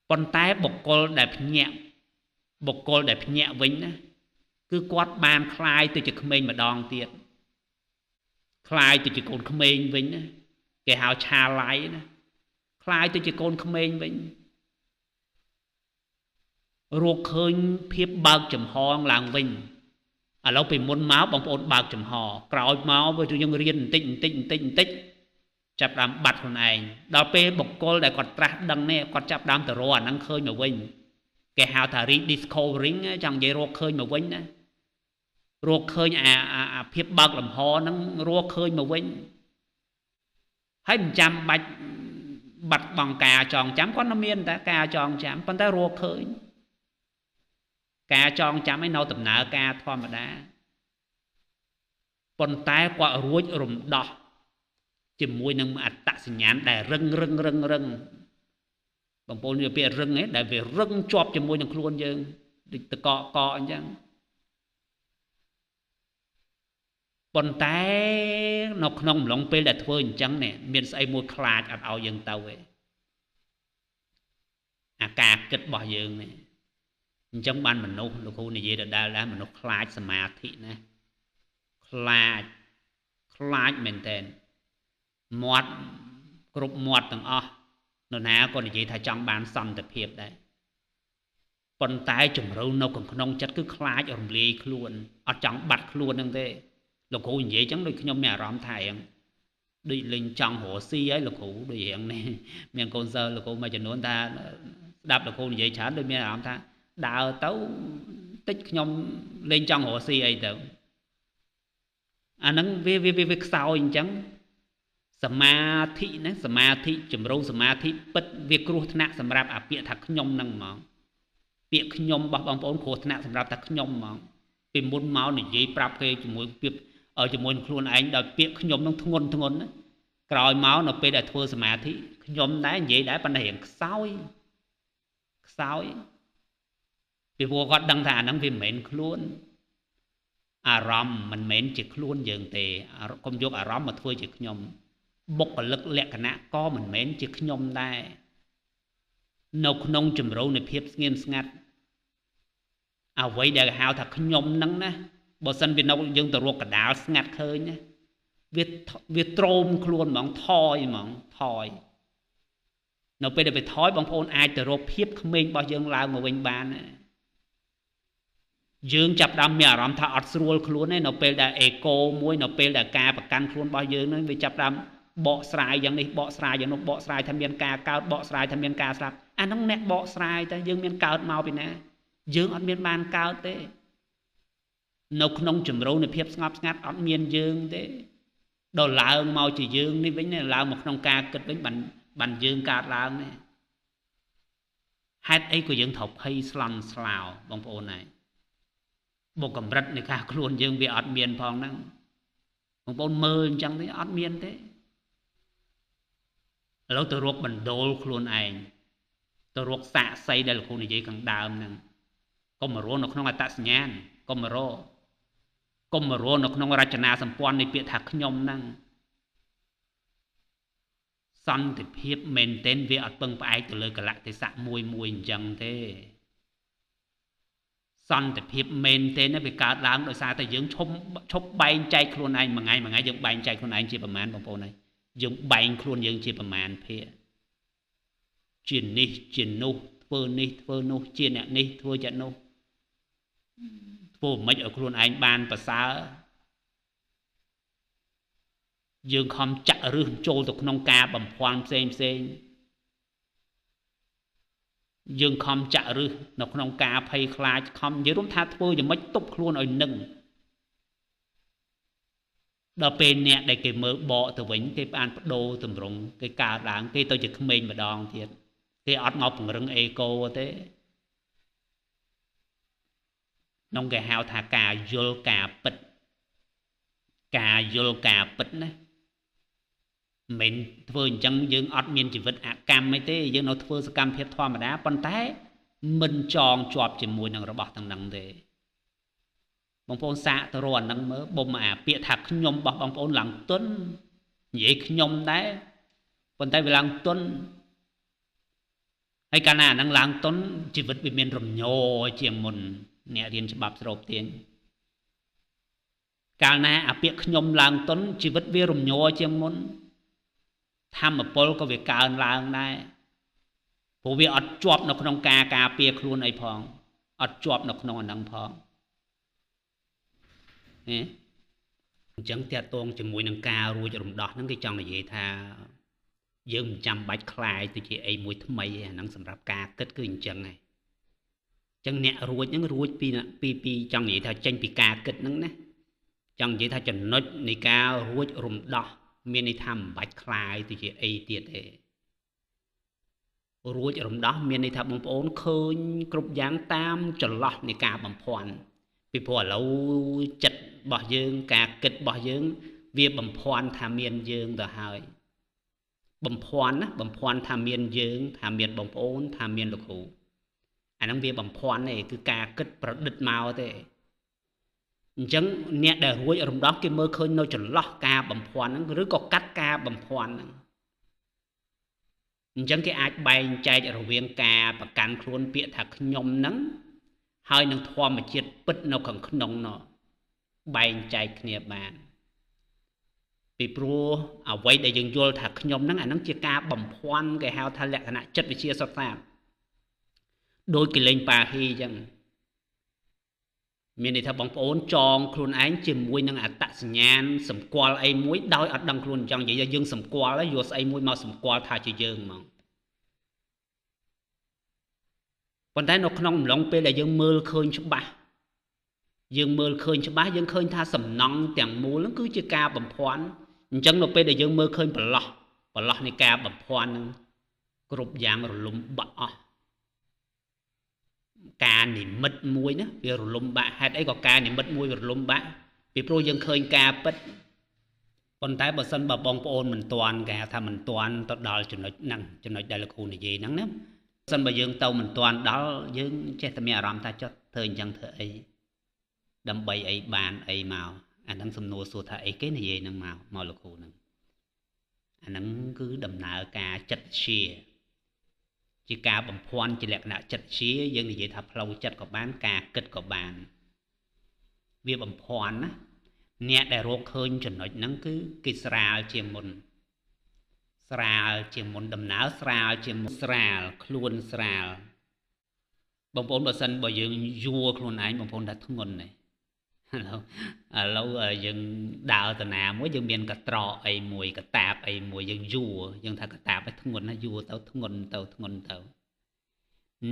ប៉ុន្តែបុគ្គលដែលភ្ញាក់វិញណាគឺគាត់បានคล้ายទៅជាក្មេងម្ដងទៀតคล้ายទៅជាកូនក្មេងវិញណាគេហៅឆាឡៃណាคล้ายទៅជាកូនក្មេងវិញរកឃើញភាពបើកចំហឡើងវិញឥឡូវពីមុនមកបងប្អូនបើកចំហក្រោយមកវាយើងរៀនបន្តិចចាប់ដើមបាត់ខ្លួនឯងដល់ពេលបុគ្គលដែលគាត់ត្រាស់ដឹងនេះគាត់ចាប់ដើមទៅរកអាហ្នឹងឃើញមកវិញគេហៅថា rediscovering ចង់និយាយរកឃើញមកវិញណារកឃើញអាភាពបើកលំហហ្នឹងរកឃើញមកវិញហើយមិនចាំបាច់បាត់បង់ការចងចាំគាត់នៅមានតែការចងចាំប៉ុន្តែរកឃើញការចងចាំឯនៅដំណើរការធម្មតាប៉ុន្តែគាត់រួចរំដោះជាមួយនឹងអត្តសញ្ញាណដែលរឹងបងប្អូននិយាយពាក្យរឹងឯងដែលវារឹងជាប់ជាមួយនឹងខ្លួនយើងដូចតកអញ្ចឹងប៉ុន្តែនៅក្នុងអំឡុងពេលដែលធ្វើអញ្ចឹងនេះមានស្អីមួយខ្លាចអត់ឲ្យយើងទៅទេអាការគិតរបស់យើងនេះអញ្ចឹងបានមនុស្សលោកគ្រូនិយាយដដែលមនុស្សខ្លាចសមាធិណាខ្លាចមែនតើមាត់គ្រប់មាត់ទាំងអស់នរណាក៏និយាយថាចង់បានសន្តិភាពដែរប៉ុន្តែជំរឿនៅក្នុងចិត្តគឺខ្លាចរំលាយខ្លួនអត់ចង់បាត់ខ្លួនហ្នឹងទេលោកគ្រូនិយាយចឹងដូចខ្ញុំមានអារម្មណ៍ថារៀងដូចលេងចង់រស់ស៊ីហើយលោកគ្រូដូចរៀងនេះមានកូនសិស្សលោកគ្រូមួយចំនួនថាស្ដាប់លោកគ្រូនិយាយច្រើនដូចមានអារម្មណ៍ថាដើរទៅតិចខ្ញុំលេងចង់រស់ស៊ីអីទៅអាហ្នឹងវាខ្សោយអញ្ចឹងសមាធិណាសមាធិជំរុញសមាធិពិតវាគ្រោះថ្នាក់សម្រាប់អាពាក្យថាខ្ញុំហ្នឹងហ្មងពាក្យខ្ញុំរបស់បងប្អូនគ្រោះថ្នាក់សម្រាប់ថាខ្ញុំហ្មងពីមុនមកនិយាយប្រាប់គេជាមួយពាក្យជាមួយខ្លួនឯងដោយពាក្យខ្ញុំហ្នឹងធ្ងន់ណាក្រោយមកនៅពេលដែលធ្វើសមាធិខ្ញុំដែរនិយាយដែរប៉ុន្តែរៀងខ្សោយពីព្រោះគាត់ដឹងថាអាហ្នឹងវាមិនមែនខ្លួនអារម្មណ៍មិនមែនជាខ្លួនយើងទេកុំយកអារម្មណ៍មកធ្វើជាខ្ញុំបុគ្គលិកលក្ខណៈក៏មិនមែនជាខ្ញុំដែរនៅក្នុងជំរៅនៃភាពស្ងៀមស្ងាត់ អ្វីដែលហៅថាខ្ញុំហ្នឹងណាបើសិនវានៅយើងទៅរកកដាលស្ងាត់ឃើញណាវាទ្រោមខ្លួនហ្មងថយហ្មងថយនៅពេលដែលវាថយបងប្អូនអាចទៅរកភាពក្មេងរបស់យើងឡើងមកវិញបានណាយើងចាប់ផ្ដើមមានអារម្មណ៍ថាអត់ស្រួលខ្លួនទេនៅពេលដែលអេកូមួយនៅពេលដែលការប្រកាន់ខ្លួនរបស់យើងហ្នឹងវាចាប់ផ្ដើមបកស្រាយយ៉ាងនេះបកស្រាយយ៉ាងនោះបកស្រាយថាមានការកើតបកស្រាយថាមានការស្លាប់អាហ្នឹងអ្នកបកស្រាយតែយើងមានកើតមកពីណាយើងអត់មានបានកើតទេនៅក្នុងជំរៅនៃភាពស្ងប់ស្ងាត់អត់មានយើងទេដល់ឡើងមកជាយើងនេះវិញឡើងមកក្នុងការគិតវិញបានយើងកើតឡើងនេះហេតុអីក៏យើងត្រូវភ័យស្លន់ស្លោបងប្អូនហើយបុកកម្រិតនៃការខ្លួនយើងវាអត់មានផងហ្នឹងបងប្អូនមើលអញ្ចឹងទេអត់មានទេឥឡូវទៅរកបណ្ដូលខ្លួនឯងទៅរកសាកសីដែលលោកគ្រូនិយាយខាងដើមហ្នឹងកុំមករស់នៅក្នុងអត្តសញ្ញាណកុំមករស់នៅក្នុងរចនាសម្ព័ន្ធនៃពាក្យថាខ្ញុំហ្នឹងសន្តិភាពមែនទែនវាអត់ពឹងផ្អែកទៅលើកលៈទេសៈមួយអញ្ចឹងទេសន្តិភាពមែនទែនវាកើតឡើងដោយសារតែយើងឈប់បែងចែកខ្លួនឯងមួយថ្ងៃយើងបែងចែកខ្លួនឯងជាប្រមាណបងប្អូនហើយយើងបែងខ្លួនយើងជាប្រមាណភាគជានេះជានោះធ្វើនេះធ្វើនោះជាអ្នកនេះធ្វើយ៉ាងនោះធ្វើមិនឲ្យខ្លួនឯងបានប្រសើរយើងខំចាក់ឫសចូលទៅក្នុងការបំភាន់ផ្សេងយើងខំចាក់ឫសនៅក្នុងការភ័យខ្លាចខំនិយាយរួមថាធ្វើយ៉ាងម៉េចទប់ខ្លួនឲ្យនឹងដល់ពេលអ្នកដែលគេមើលបកទៅវិញគេបានបដូរតម្រង់គេកើតឡើងគេទៅជាក្មេងម្ដងទៀតគេអត់មកពង្រឹងអេកូទេនោះគេហៅថាការយល់ការពិតណាមិនធ្វើអញ្ចឹងយើងអត់មានជីវិតអកម្មអីទេយើងនៅធ្វើសកម្មភាពធម្មតាប៉ុន្តែមិនចងជាប់ជាមួយនឹងរបស់ទាំងហ្នឹងទេបងប្អូនសាកទៅរកអាហ្នឹងមើលបំអាពាក្យថាខ្ញុំរបស់បងប្អូនឡើងទុននិយាយខ្ញុំដែរប៉ុន្តែវាឡើងទុនហើយកាលណាអាហ្នឹងឡើងទុនជីវិតវាមានរំញោជាងមុនអ្នករៀនច្បាប់ស្រូបទាញកាលណាអាពាក្យខ្ញុំឡើងទុនជីវិតវារំញោជាងមុនធម្មពលក៏វាកើនឡើងដែរព្រោះវាអត់ជាប់នៅក្នុងការពារខ្លួនអីផងអត់ជាប់នៅក្នុងអាហ្នឹងផងអញ្ចឹងតាក់ទងជាមួយនឹងការរួចរំដោះហ្នឹងគេចង់និយាយថាយើងមិនចាំបាច់ខ្លាយទៅជាអីមួយថ្មីទេអាហ្នឹងសម្រាប់ការគិតគឺអញ្ចឹងហើយអញ្ចឹងអ្នករួចហ្នឹងរួចពីចង់និយាយថាចេញពីការគិតហ្នឹងណាចង់និយាយថាចំណុចនៃការរួចរំដោះមានន័យថាមិនបាច់ខ្លាយទៅជាអីទៀតទេរួចរំដោះមានន័យថាបងប្អូនឃើញគ្រប់យ៉ាងតាមចន្លោះនៃការបំភាន់ពីព្រោះឥឡូវចិត្តរបស់យើងការគិតរបស់យើងវាបំភាន់ថាមានយើងទៅហើយបំភាន់ណាបំភាន់ថាមានយើងថាមានបងប្អូនថាមានលោកគ្រូអាហ្នឹងវាបំភាន់ទេគឺការគិតប្រឌិតមកទេអញ្ចឹងអ្នកដែលរួចរំដោះគេមើលឃើញនៅចន្លោះការបំភាន់ហ្នឹងឬក៏កាត់ការបំភាន់ហ្នឹងអញ្ចឹងគេអាចបែងចែករវាងការប្រកាន់ខ្លួនពាក្យថាខ្ញុំហ្នឹងហើយនឹងធម្មជាតិពិតនៅខាងក្នុងនោះបែងចែកគ្នាបានពីព្រោះអ្វីដែលយើងយល់ថាខ្ញុំហ្នឹងអាហ្នឹងជាការបំភាន់គេហៅថាលក្ខណៈចិត្តវិទ្យាសុទ្ធសាធដោយគេលេងប៉ាហ៊ីអញ្ចឹងមានន័យថាបងប្អូនចងខ្លួនឯងជាមួយនឹងអត្តសញ្ញាណសម្គាល់អីមួយដោយអត់ដឹងខ្លួនអញ្ចឹងនិយាយយើងសម្គាល់ហើយយកស្អីមួយមកសម្គាល់ថាជាយើងហ្មងប៉ុន្តែនៅក្នុងអំឡុងពេលដែលយើងមើលឃើញច្បាស់យើងឃើញថាសំណង់ទាំងមូលហ្នឹងគឺជាការបំភាន់អញ្ចឹងនៅពេលដែលយើងមើលឃើញប្រឡោះនៃការបំភាន់ហ្នឹងគ្រប់យ៉ាងរលំបាក់អស់ការនិមិត្តមួយណាវារលំបាក់ហេតុអីក៏ការនិមិត្តមួយរលំបាក់ពីព្រោះយើងឃើញការពិតប៉ុន្តែបើសិនបើបងប្អូនមិនទាន់គេហៅថាមិនទាន់ទៅដល់ចំណុចហ្នឹងចំណុចដែលលោកគ្រូនិយាយហ្នឹងណាបើសិនបើយើងទៅមិនទាន់ដល់យើងចេះតែមានអារម្មណ៍ថាចុះធ្វើអញ្ចឹងធ្វើអីដើម្បីអីបានអីមកអាហ្នឹងសំណួរសួរថាអីគេនិយាយហ្នឹងមកលោកគ្រូហ្នឹងអាហ្នឹងគឺដំណើរការចិត្តវិទ្យា ជាការបំភាន់ជាលក្ខណៈចិត្តជាយើងនិយាយថាផ្លូវចិត្តក៏បានការគិតក៏បានវាបំភាន់ណាអ្នកដែលរកឃើញចំណុចហ្នឹងគឺគេស្រាលជាងមុនស្រាលជាងមុនដំណើរស្រាលជាងមុនស្រាលខ្លួនស្រាលបងប្អូនបើសិនបើយើងយួរខ្លួនឯងបងប្អូនថាធ្ងន់ទេឥឡូវយើងដើរតាណាមួយយើងមានកត្រកអីមួយកតាបអីមួយយើងយួរយើងថាកតាបឲ្យធ្ងន់ណាយួរទៅធ្ងន់ទៅធ្ងន់ទៅ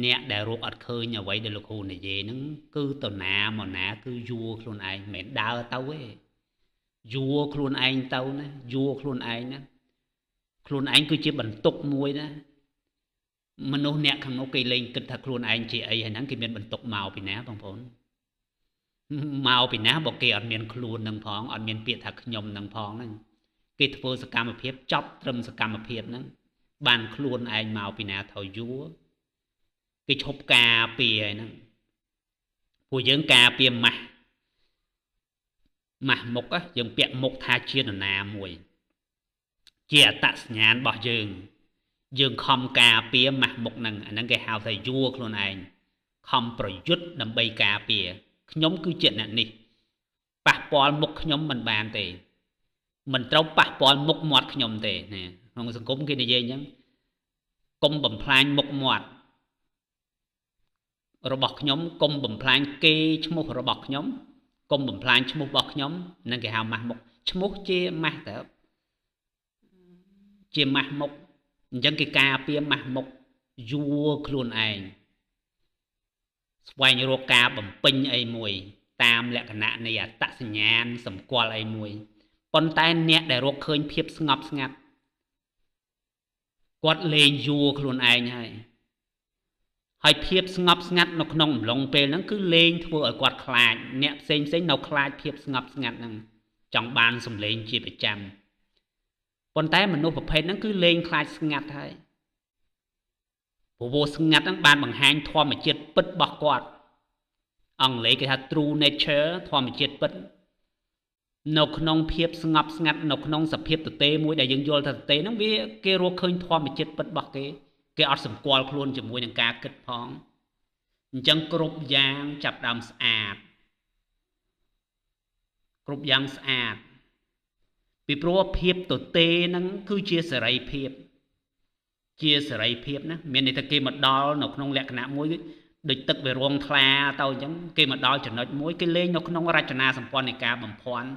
អ្នកដែលរកអត់ឃើញអ្វីដែលលោកគ្រូនិយាយហ្នឹងគឺតាណាមកណាគឺយួរខ្លួនឯងមិនមែនដើរទៅទេយួរខ្លួនឯងទៅណាយួរខ្លួនឯងណាខ្លួនឯងគឺជាបន្ទុកមួយណាមនុស្សអ្នកខាងនោះគេលេងគិតថាខ្លួនឯងជាអីហើយហ្នឹងគេមានបន្ទុកមកពីណាបងប្អូនមកពីណាបើគេអត់មានខ្លួននឹងផងអត់មានពាក្យថាខ្ញុំនឹងផងហ្នឹងគេធ្វើសកម្មភាពចប់ត្រឹមសកម្មភាពហ្នឹងបានខ្លួនឯងមកពីណាថយយួរគេឈប់ការពារហ្នឹងពួកយើងការពារម៉ាស់មុខយើងពាក់មុខថាជានរណាមួយជាអត្តសញ្ញាណរបស់យើងខំការពារម៉ាស់មុខហ្នឹងអាហ្នឹងគេហៅថាយួរខ្លួនឯងខំប្រយុទ្ធដើម្បីការពារខ្ញុំគឺជាអ្នកនេះប៉ះពាល់មុខខ្ញុំមិនបានទេមិនត្រូវប៉ះពាល់មុខមាត់ខ្ញុំទេណាក្នុងសង្គមគេនិយាយអញ្ចឹងកុំបំផ្លាញមុខមាត់របស់ខ្ញុំកុំបំផ្លាញគេឈ្មោះរបស់ខ្ញុំកុំបំផ្លាញឈ្មោះរបស់ខ្ញុំនឹងគេហៅម៉ាស់មុខឈ្មោះជាម៉ាស់ទៅជាម៉ាស់មុខអញ្ចឹងគេការពារម៉ាស់មុខយួរខ្លួនឯងស្វែងរកការបំពេញអីមួយតាមលក្ខណៈនៃអត្តសញ្ញាណសម្គាល់អីមួយប៉ុន្តែអ្នកដែលរកឃើញភាពស្ងប់ស្ងាត់គាត់លេងយួរខ្លួនឯងហើយភាពស្ងប់ស្ងាត់នៅក្នុងអំឡុងពេលហ្នឹងគឺលេងធ្វើឲ្យគាត់ខ្លាចអ្នកផ្សេងនៅខ្លាចភាពស្ងប់ស្ងាត់ហ្នឹងចង់បានសម្លេងជាប្រចាំប៉ុន្តែមនុស្សប្រភេទហ្នឹងគឺលេងខ្លាចស្ងាត់ហើយព្រោះស្ងាត់ហ្នឹងបានបង្ហាញធម្មជាតិពិតរបស់គាត់អង់គ្លេសគេថា true nature ធម្មជាតិពិតនៅក្នុងភាពស្ងប់ស្ងាត់នៅក្នុងសភាពទទេមួយដែលយើងយល់ថាទទេហ្នឹងវាគេរកឃើញធម្មជាតិពិតរបស់គេអត់សម្គាល់ខ្លួនជាមួយនឹងការគិតផងអញ្ចឹងគ្រប់យ៉ាងចាប់ដើមស្អាតគ្រប់យ៉ាងស្អាតពីព្រោះភាពទទេហ្នឹងគឺជាសេរីភាពណាមានន័យថាគេមកដល់នៅក្នុងលក្ខណៈមួយដូចទឹកវារងថ្លាទៅអញ្ចឹងគេមកដល់ចំណុចមួយគេលេងនៅក្នុងរចនាសម្ព័ន្ធនៃការបំភាន់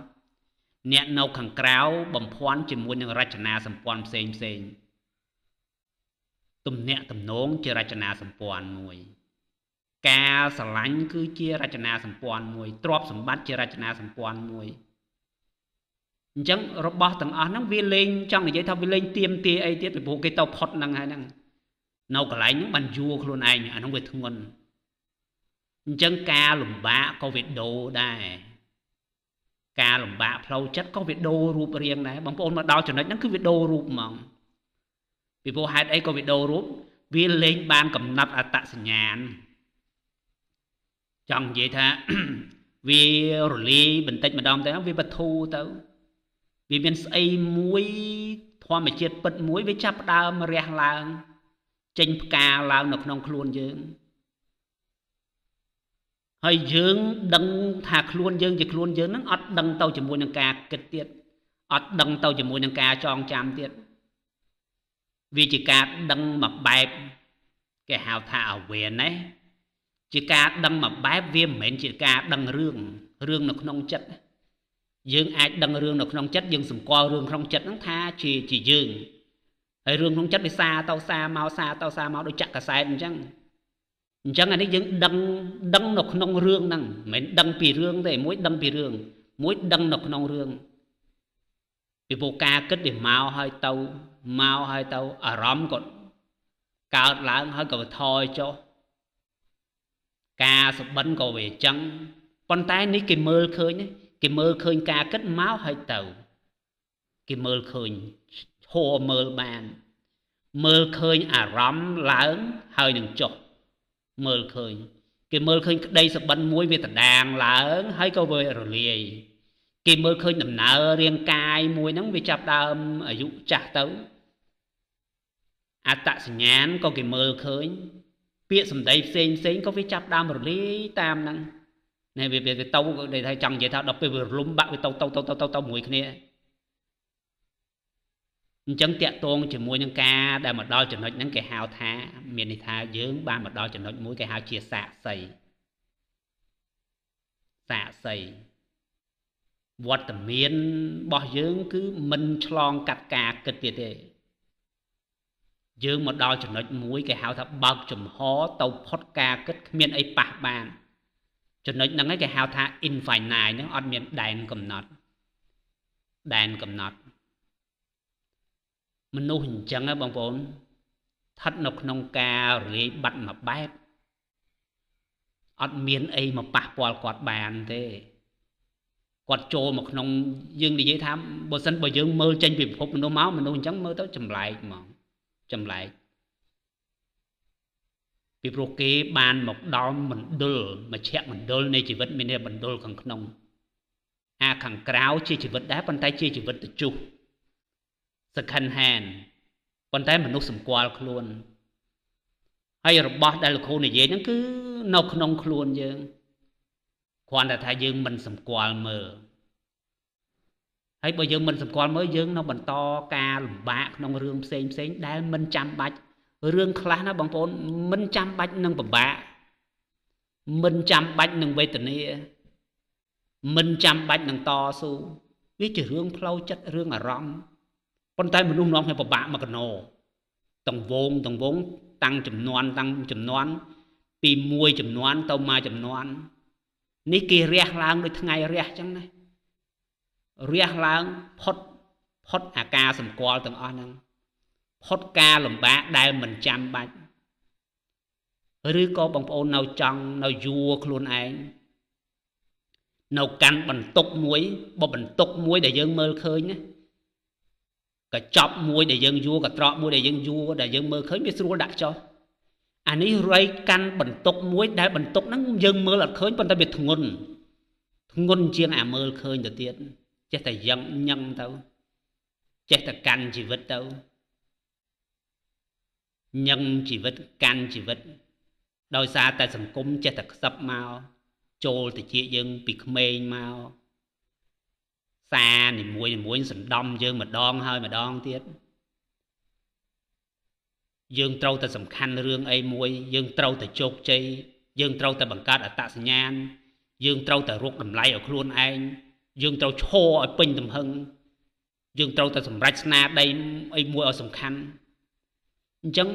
អ្នកនៅខាងក្រៅបំភាន់ជាមួយនឹងរចនាសម្ព័ន្ធផ្សេងទំនាក់ទំនងជារចនាសម្ព័ន្ធមួយការស្រឡាញ់គឺជារចនាសម្ព័ន្ធមួយទ្រព្យសម្បត្តិជារចនាសម្ព័ន្ធមួយអញ្ចឹងរបស់ទាំងអស់ហ្នឹងវាលេងចង់និយាយថាវាលេងទៀមទាអីទៀតពីព្រោះគេទៅផុតហ្នឹងហើយហ្នឹងនៅកន្លែងហ្នឹងបានយួរខ្លួនឯងអាហ្នឹងវាធ្ងន់អញ្ចឹងការលំបាកក៏វាដូរដែរការលំបាកផ្លូវចិត្តក៏វាដូររូបរាងដែរបងប្អូនមកដល់ចំណុចហ្នឹងគឺវាដូររូបហ្មងពីព្រោះហេតុអីក៏វាដូររូបវាលេងបានកំណត់អត្តសញ្ញាណចង់និយាយថា វារលាយបន្តិចម្ដងទៅវាបធូរទៅវាមានស្អីមួយធម្មជាតិពិតមួយវាចាប់ដើមរះឡើងចេញផ្កាឡើងនៅក្នុងខ្លួនយើងហើយយើងដឹងថាខ្លួនយើងជាខ្លួនយើងហ្នឹងអត់ដឹងទៅជាមួយនឹងការគិតទៀតអត់ដឹងទៅជាមួយនឹងការចងចាំទៀតវាជាការដឹងមួយបែបគេហៅថា awareness ជាការដឹងមួយបែបវាមិនមែនជាការដឹងរឿងនៅក្នុងចិត្តយើងអាចដឹងរឿងនៅក្នុងចិត្តយើងសម្គាល់រឿងក្នុងចិត្តហ្នឹងថាជាយើងហើយរឿងក្នុងចិត្តវាសារទៅសារមកដូចចាក់កាសែតអញ្ចឹងអានេះយើងដឹងនៅក្នុងរឿងហ្នឹងមិនមែនដឹងពីរឿងទេមួយដឹងពីរឿងមួយដឹងនៅក្នុងរឿងពីព្រោះការគិតវាមកហើយទៅអារម្មណ៍ក៏កើតឡើងហើយក៏ថយចុះការសបិនក៏វាអញ្ចឹងប៉ុន្តែនេះគេមើលឃើញការគិតមកហើយទៅគេមើលឃើញហួរមើលបានមើលឃើញអារម្មណ៍ឡើងហើយនឹងចុះមើលឃើញគេមើលឃើញក្តីសបិនមួយវាដដាងឡើងហើយក៏វារលាយគេមើលឃើញដំណើររាងកាយមួយហ្នឹងវាចាប់ដើមអាយុចាស់ទៅ អត្តសញ្ញាណក៏គេមើលឃើញពាក្យសម្ដីផ្សេងក៏វាចាប់ដើមរលាយតាមហ្នឹងនេះវាទៅដែលថាចង់និយាយថាដល់ពេលវារលំបាក់វាទៅមួយគ្នាអញ្ចឹងតាក់ទងជាមួយនឹងការដែលមកដល់ចំណុចហ្នឹងគេហៅថាមានន័យថាយើងបានមកដល់ចំណុចមួយគេហៅជាសាក្សីវត្តមានរបស់យើងគឺមិនឆ្លងកាត់ការគិតទៀតទេយើងមកដល់ចំណុចមួយគេហៅថាបើកចំហទៅផុតការគិតគ្មានអីប៉ះបានចំណុចហ្នឹងឯងគេហៅថា infinite ហ្នឹងអត់មានដែនកំណត់មនុស្សអញ្ចឹងបងប្អូនស្ថិតនៅក្នុងការរលាយបាត់មួយបែបអត់មានអីមកប៉ះពាល់គាត់បានទេគាត់ចូលមកក្នុងយើងនិយាយថាបើសិនបើយើងមើលចេញពីពិភពមនុស្សមកមនុស្សអញ្ចឹងមើលទៅចម្លែកហ្មងចម្លែកពីព្រោះគេបានមកដល់មណ្ឌលមជ្ឈមណ្ឌលនៃជីវិតមានមណ្ឌលខាងក្នុងអាខាងក្រៅជាជីវិតដែរប៉ុន្តែជាជីវិតទៅជុះsecond hand ប៉ុន្តែមនុស្សសម្គាល់ខ្លួនហើយរបស់ដែលលោកគ្រូនិយាយហ្នឹងគឺនៅក្នុងខ្លួនយើងគ្រាន់តែថាយើងមិនសម្គាល់មើលហើយបើយើងមិនសម្គាល់មើលយើងនៅបន្តការលំបាកក្នុងរឿងផ្សេងដែលមិនចាំបាច់រឿងខ្លះណាបងប្អូនមិនចាំបាច់នឹងពិបាកមិនចាំបាច់នឹងវេទនាមិនចាំបាច់នឹងតស៊ូវាជារឿងផ្លូវចិត្តរឿងអារម្មណ៍ប៉ុន្តែមនុស្សនាំគ្នាពិបាកមកកណោតង្វងតាំងចំនួនពីមួយចំនួនទៅមួយចំនួននេះគេរះឡើងដូចថ្ងៃរះអញ្ចឹងណារះឡើងផុតអាការសម្គាល់ទាំងអស់ហ្នឹងផុតការលំបាកដែលមិនចាំបាច់ឬក៏បងប្អូននៅចង់នៅយួរខ្លួនឯងនៅកាន់បន្ទុកមួយដែលយើងមើលឃើញណាកញ្ចប់មួយដែលយើងយួរកត្រកមួយដែលយើងយួរដែលយើងមើលឃើញវាស្រួលដាក់ចុះអានេះរៃកាន់បន្ទុកមួយដែលបន្ទុកហ្នឹងយើងមើលអត់ឃើញប៉ុន្តែវាធ្ងន់ជាងអាមើលឃើញទៅទៀតចេះតែញឹងទៅចេះតែកាន់ជីវិតទៅញឹងជីវិតកាន់ជីវិតដោយសារតែសង្គមចេះតែខ្សឹបមកចូលទៅជាយើងពីក្មេងមកសារនីមួយសណ្ដំយើងម្ដងហើយម្ដងទៀតយើងត្រូវតែសំខាន់រឿងអីមួយយើងត្រូវតែជោគជ័យយើងត្រូវតែបង្កើតអត្តសញ្ញាណយើងត្រូវតែរកតម្លៃឲ្យខ្លួនឯងយើងត្រូវឈរឲ្យពេញទំហឹងយើងត្រូវតែសម្រេចស្នាដៃអីមួយឲ្យសំខាន់អញ្ចឹង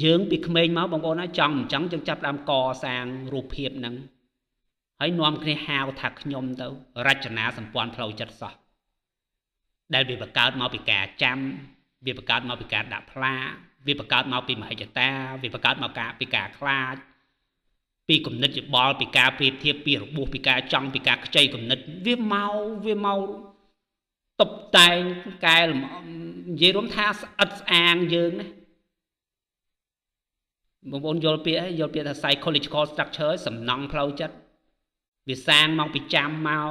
យើងពីក្មេងមកបងប្អូនណាចង់យើងចាប់ដើមកសាងរូបភាពហ្នឹងហើយនាំគ្នាហៅថាខ្ញុំទៅរចនាសម្ព័ន្ធផ្លូវចិត្តសោះដែលវាបង្កើតមកពីការចាំវាបង្កើតមកពីការដាក់ផ្លាវាបង្កើតមកពីមហិច្ឆតាវាបង្កើតមកពីការខ្លាចពីគំនិតយោបល់ពីការប្រៀបធៀបពីរបួសពីការចង់ពីការខ្ចីគំនិតវាមកតុបតែងកែលម្អនិយាយរួមថាស្អិតស្អាងយើងណាបងប្អូនយល់ពាក្យថា psychological structure សំណង់ផ្លូវចិត្តវាសាងមកពីចាំមក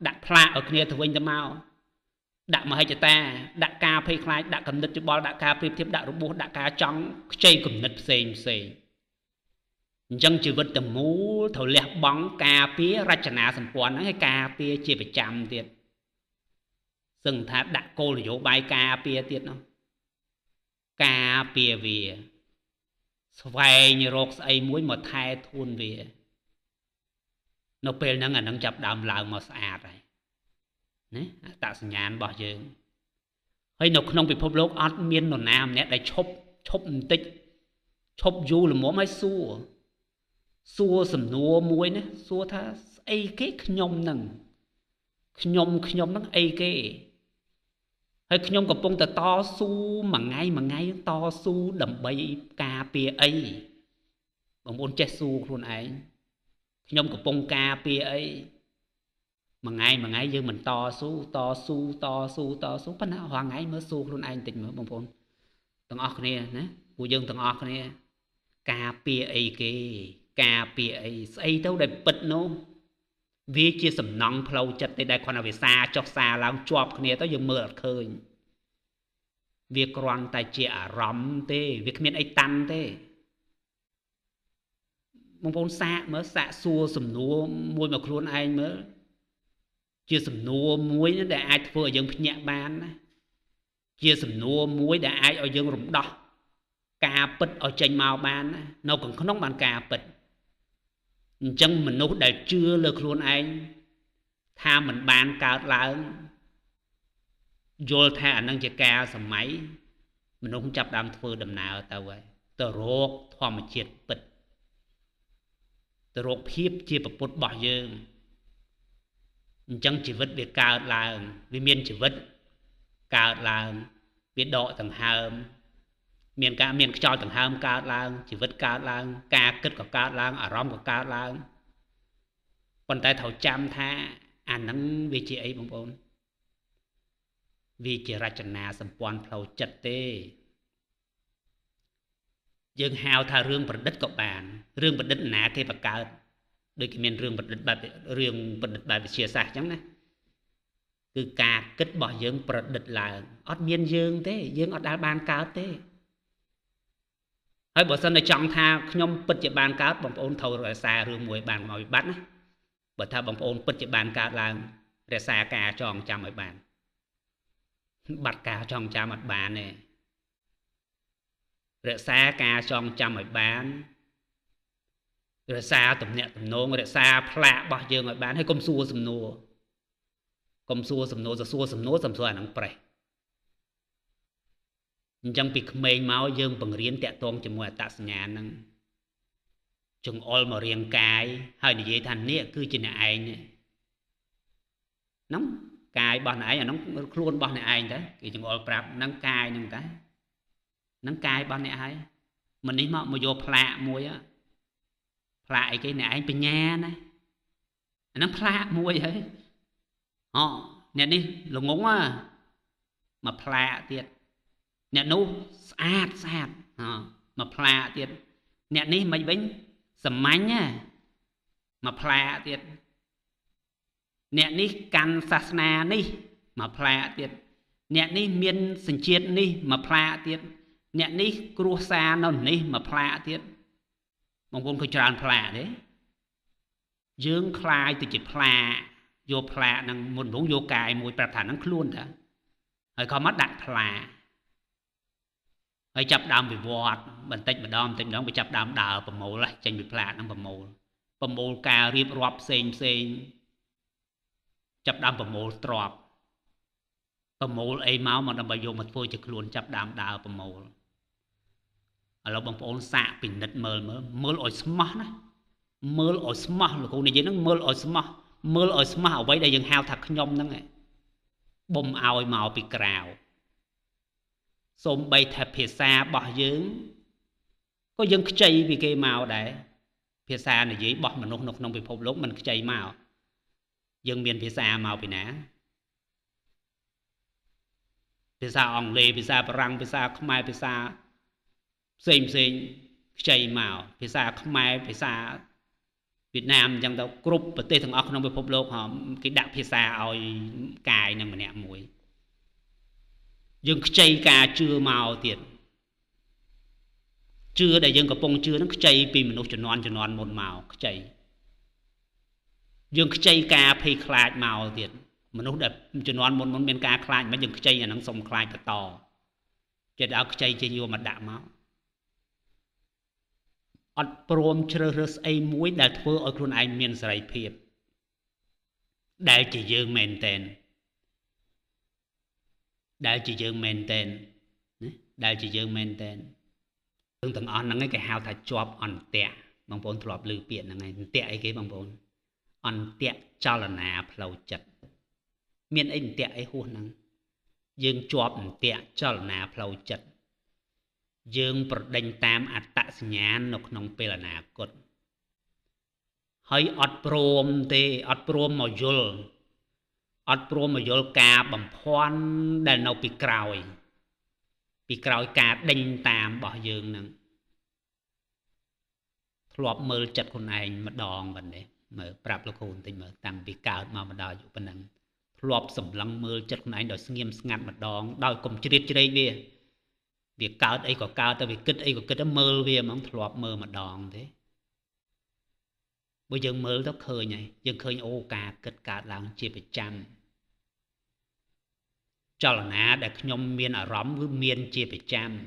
ដាក់ផ្លាកឲ្យគ្នាទៅវិញទៅមកដាក់មហិច្ឆតាដាក់ការភ័យខ្លាចដាក់គំនិតយោបល់ដាក់ការប្រៀបធៀបដាក់របួសដាក់ការចង់ខ្ចីគំនិតផ្សេងអញ្ចឹងជីវិតទាំងមូលត្រូវលះបង់ការពាររចនាសម្ព័ន្ធហ្នឹងឲ្យការពារជាប្រចាំទៀតសឹងថាដាក់គោលនយោបាយការពារទៀតនោះការពារវាស្វែងរកស្អីមួយមកថែធួនវានៅពេលហ្នឹងអានឹងចាប់ដើមឡើងមកស្អាតហើយណាអត្តសញ្ញាណរបស់យើងហើយនៅក្នុងពិភពលោកអត់មាននរណាម្នាក់ដែលឈប់បន្តិចឈប់យូរល្មមហើយសួរសំណួរមួយណាសួរថាស្អីគេខ្ញុំហ្នឹងអីគេហើយខ្ញុំកំពុងតែតស៊ូមួយថ្ងៃតស៊ូដើម្បីការពារអីបងប្អូនចេះសួរខ្លួនឯងខ្ញុំកំពុងការពារអីមួយថ្ងៃយើងមិនតស៊ូប៉ុន្តែរាល់ថ្ងៃមើលសួរខ្លួនឯងតិចមើលបងប្អូនទាំងអស់គ្នាណាពួកយើងទាំងអស់គ្នាការពារអីគេការពារអីស្អីទៅដែលពិតនោះវាជាសំណង់ផ្លូវចិត្តទេដែលគ្រាន់តែវាសាចុះសាឡើងជាប់គ្នាទៅយើងមើលអត់ឃើញ វាគ្រាន់តែជាអារម្មណ៍ទេវាគ្មានអីតាន់ទេបងប្អូនសាកមើលសាកសួរសំណួរមួយមកខ្លួនឯងមើលជាសំណួរមួយដែលអាចធ្វើឲ្យយើងភ្ញាក់បានណាជាសំណួរមួយដែលអាចឲ្យយើងរំដោះការពិតឲ្យចេញមកបានណានៅក្នុងបានការពិតអញ្ចឹងមនុស្សដែលជឿលើខ្លួនឯងថាមិនបានកើតឡើងយល់ថាអានឹងជាការសម័យមនុស្សចាប់ដើមធ្វើដំណើរទៅហើយទៅរកធម្មជាតិពិតទៅរកភាពជាប្រពុតរបស់យើងអញ្ចឹងជីវិតវាកើតឡើងវាមានជីវិតកើតឡើងវាដកដង្ហើមមានខ្យល់ដង្ហើមកើតឡើងជីវិតកើតឡើងការគិតក៏កើតឡើងអារម្មណ៍ក៏កើតឡើងប៉ុន្តែត្រូវចាំថាអានឹងវាជាអីបងប្អូនវាជារចនាសម្ព័ន្ធផ្លូវចិត្តទេយើងហៅថារឿងប្រឌិតក៏បានរឿងប្រឌិតណាគេបង្កើតដូចគេមានរឿងប្រឌិតបែបវិទ្យាសាស្ត្រអញ្ចឹងណាគឺការគិតរបស់យើងប្រឌិតឡើងអត់មានយើងទេយើងអត់ដែលបានកើតទេហើយបើសិនតែចង់ថាខ្ញុំពិតជាបានកើតបងប្អូនត្រូវរក្សារឿងមួយបានមកវិបត្តិណាបើថាបងប្អូនពិតជាបានកើតឡើងរក្សាការចងចាំឲ្យបានបាត់ការចងចាំអត់បានទេរក្សាការចងចាំឲ្យបានរក្សាទំនាក់ទំនងរក្សាផ្លាករបស់យើងឲ្យបានហើយកុំសួរសំណួរអានឹងប្រេះអញ្ចឹងពីក្មេងមកយើងបង្រៀនតាក់ទងជាមួយអត្តសញ្ញាណហ្នឹងចង្អុលមករាងកាយហើយនិយាយថានេះគឺជាអ្នកឯងហ្នឹងកាយរបស់អ្នកឯងអាហ្នឹងខ្លួនរបស់អ្នកឯងទៅគេចង្អុលប្រាប់ហ្នឹងកាយហ្នឹងតាហ្នឹងកាយរបស់អ្នកហើយមិននេះមកយកផ្លាកមួយផ្លាកអីគេអ្នកឯងបញ្ញាណាអាហ្នឹងផ្លាកមួយហើយអ្នកនេះល្ងងមកផ្លាកទៀតអ្នកនោះស្អាតមកផ្លាកទៀតអ្នកនេះមិនវិញសាមញ្ញមកផ្លាកទៀតអ្នកនេះកាន់សាសនានេះមកផ្លាកទៀតអ្នកនេះមានសញ្ជាតិនេះមកផ្លាកទៀតអ្នកនេះគ្រួសារនៅនេះមកផ្លាកទៀតបងប្អូនឃើញច្រើនផ្លាកទេយើងคลายទៅជាផ្លាកយកផ្លាកហ្នឹងមុនរងយកកាយមួយប្រាប់ថាហ្នឹងខ្លួនតាហើយក៏មកដាក់ផ្លាកហើយចាប់ដើមវិវត្តបន្តិចម្ដងវាចាប់ដើមដើរប្រមូលចេញពីផ្លាកហ្នឹងប្រមូលការរៀបរាប់ផ្សេងចាប់ដើមប្រមូលទ្របប្រមូលអីមកដើម្បីយកមកធ្វើជាខ្លួនចាប់ដើមដើរប្រមូលឥឡូវបងប្អូនសាកពិនិត្យមើលឲ្យស្មោះណាមើលឲ្យស្មោះលោកគ្រូនិយាយហ្នឹងមើលឲ្យស្មោះអ្វីដែលយើងហៅថាខ្ញុំហ្នឹងបំឲ្យមកពីក្រៅសូម្បីថាភាសារបស់យើងក៏យើងខ្ចីពីគេមកដែរភាសានិយាយរបស់មនុស្សនៅក្នុងពិភពលោកមិនខ្ចីមកយើងមានភាសាមកពីណាភាសាអង់គ្លេសភាសាបារាំងភាសាខ្មែរភាសាផ្សេងខ្ចីមកភាសាខ្មែរភាសាវៀតណាមអញ្ចឹងទៅគ្រប់ប្រទេសទាំងអស់ក្នុងពិភពលោកគេដាក់ភាសាឲ្យកាយនឹងម្នាក់មួយយើងខ្ចីការជឿមកទៀតជឿដែលយើងកំពុងជឿហ្នឹងខ្ចីពីមនុស្សជំនាន់មុនមកខ្ចីយើងខ្ចីការភ័យខ្លាចមកទៀតមនុស្សដែលជំនាន់មុនមានការខ្លាចមិនយើងខ្ចីអាហ្នឹងសុំខ្លាចបន្តចិត្តឲ្យខ្ចីជាយកមកដាក់មកអត់ព្រមជ្រើសរើសស្អីមួយដែលធ្វើឲ្យខ្លួនឯងមានសេរីភាពដែលជាយើងមែនទែនរឿងទាំងអស់ហ្នឹងឯងគេហៅថាជាប់អន្ទាក់បងប្អូនធ្លាប់ឮពាក្យហ្នឹងឯងអន្ទាក់អីគេបងប្អូនអន្ទាក់ចលនាផ្លូវចិត្តមានអីអន្ទាក់អីហួសហ្នឹងយើងជាប់អន្ទាក់ចលនាផ្លូវចិត្តយើងប្រដេញតាមអត្តសញ្ញាណនៅក្នុងពេលអនាគតហើយអត់ព្រមទេអត់ព្រមមកយល់ការបំភាន់ដែលនៅពីក្រោយការដេញតាមរបស់យើងនឹងធ្លាប់មើលចិត្តខ្លួនឯងម្ដងប៉ុណ្ណេះមើលប្រាប់លោកគ្រូបន្តិចមើលតាំងពីកើតមកបណ្ដោយប៉ុណ្ណឹងធ្លាប់សម្លឹងមើលចិត្តខ្លួនឯងដោយស្ងៀមស្ងាត់ម្ដងដោយកុំជ្រៀតជ្រែកវា việc cao ấy có cao tại vì kích ấy có kích nó mơ về mà không thọp mơ mà đòn thế bây giờ mơ nó khơi này dân khơi ô cả kích cả lòng chia phải trăm cho là ná để nhom miên ở rõm với miên chia phải trăm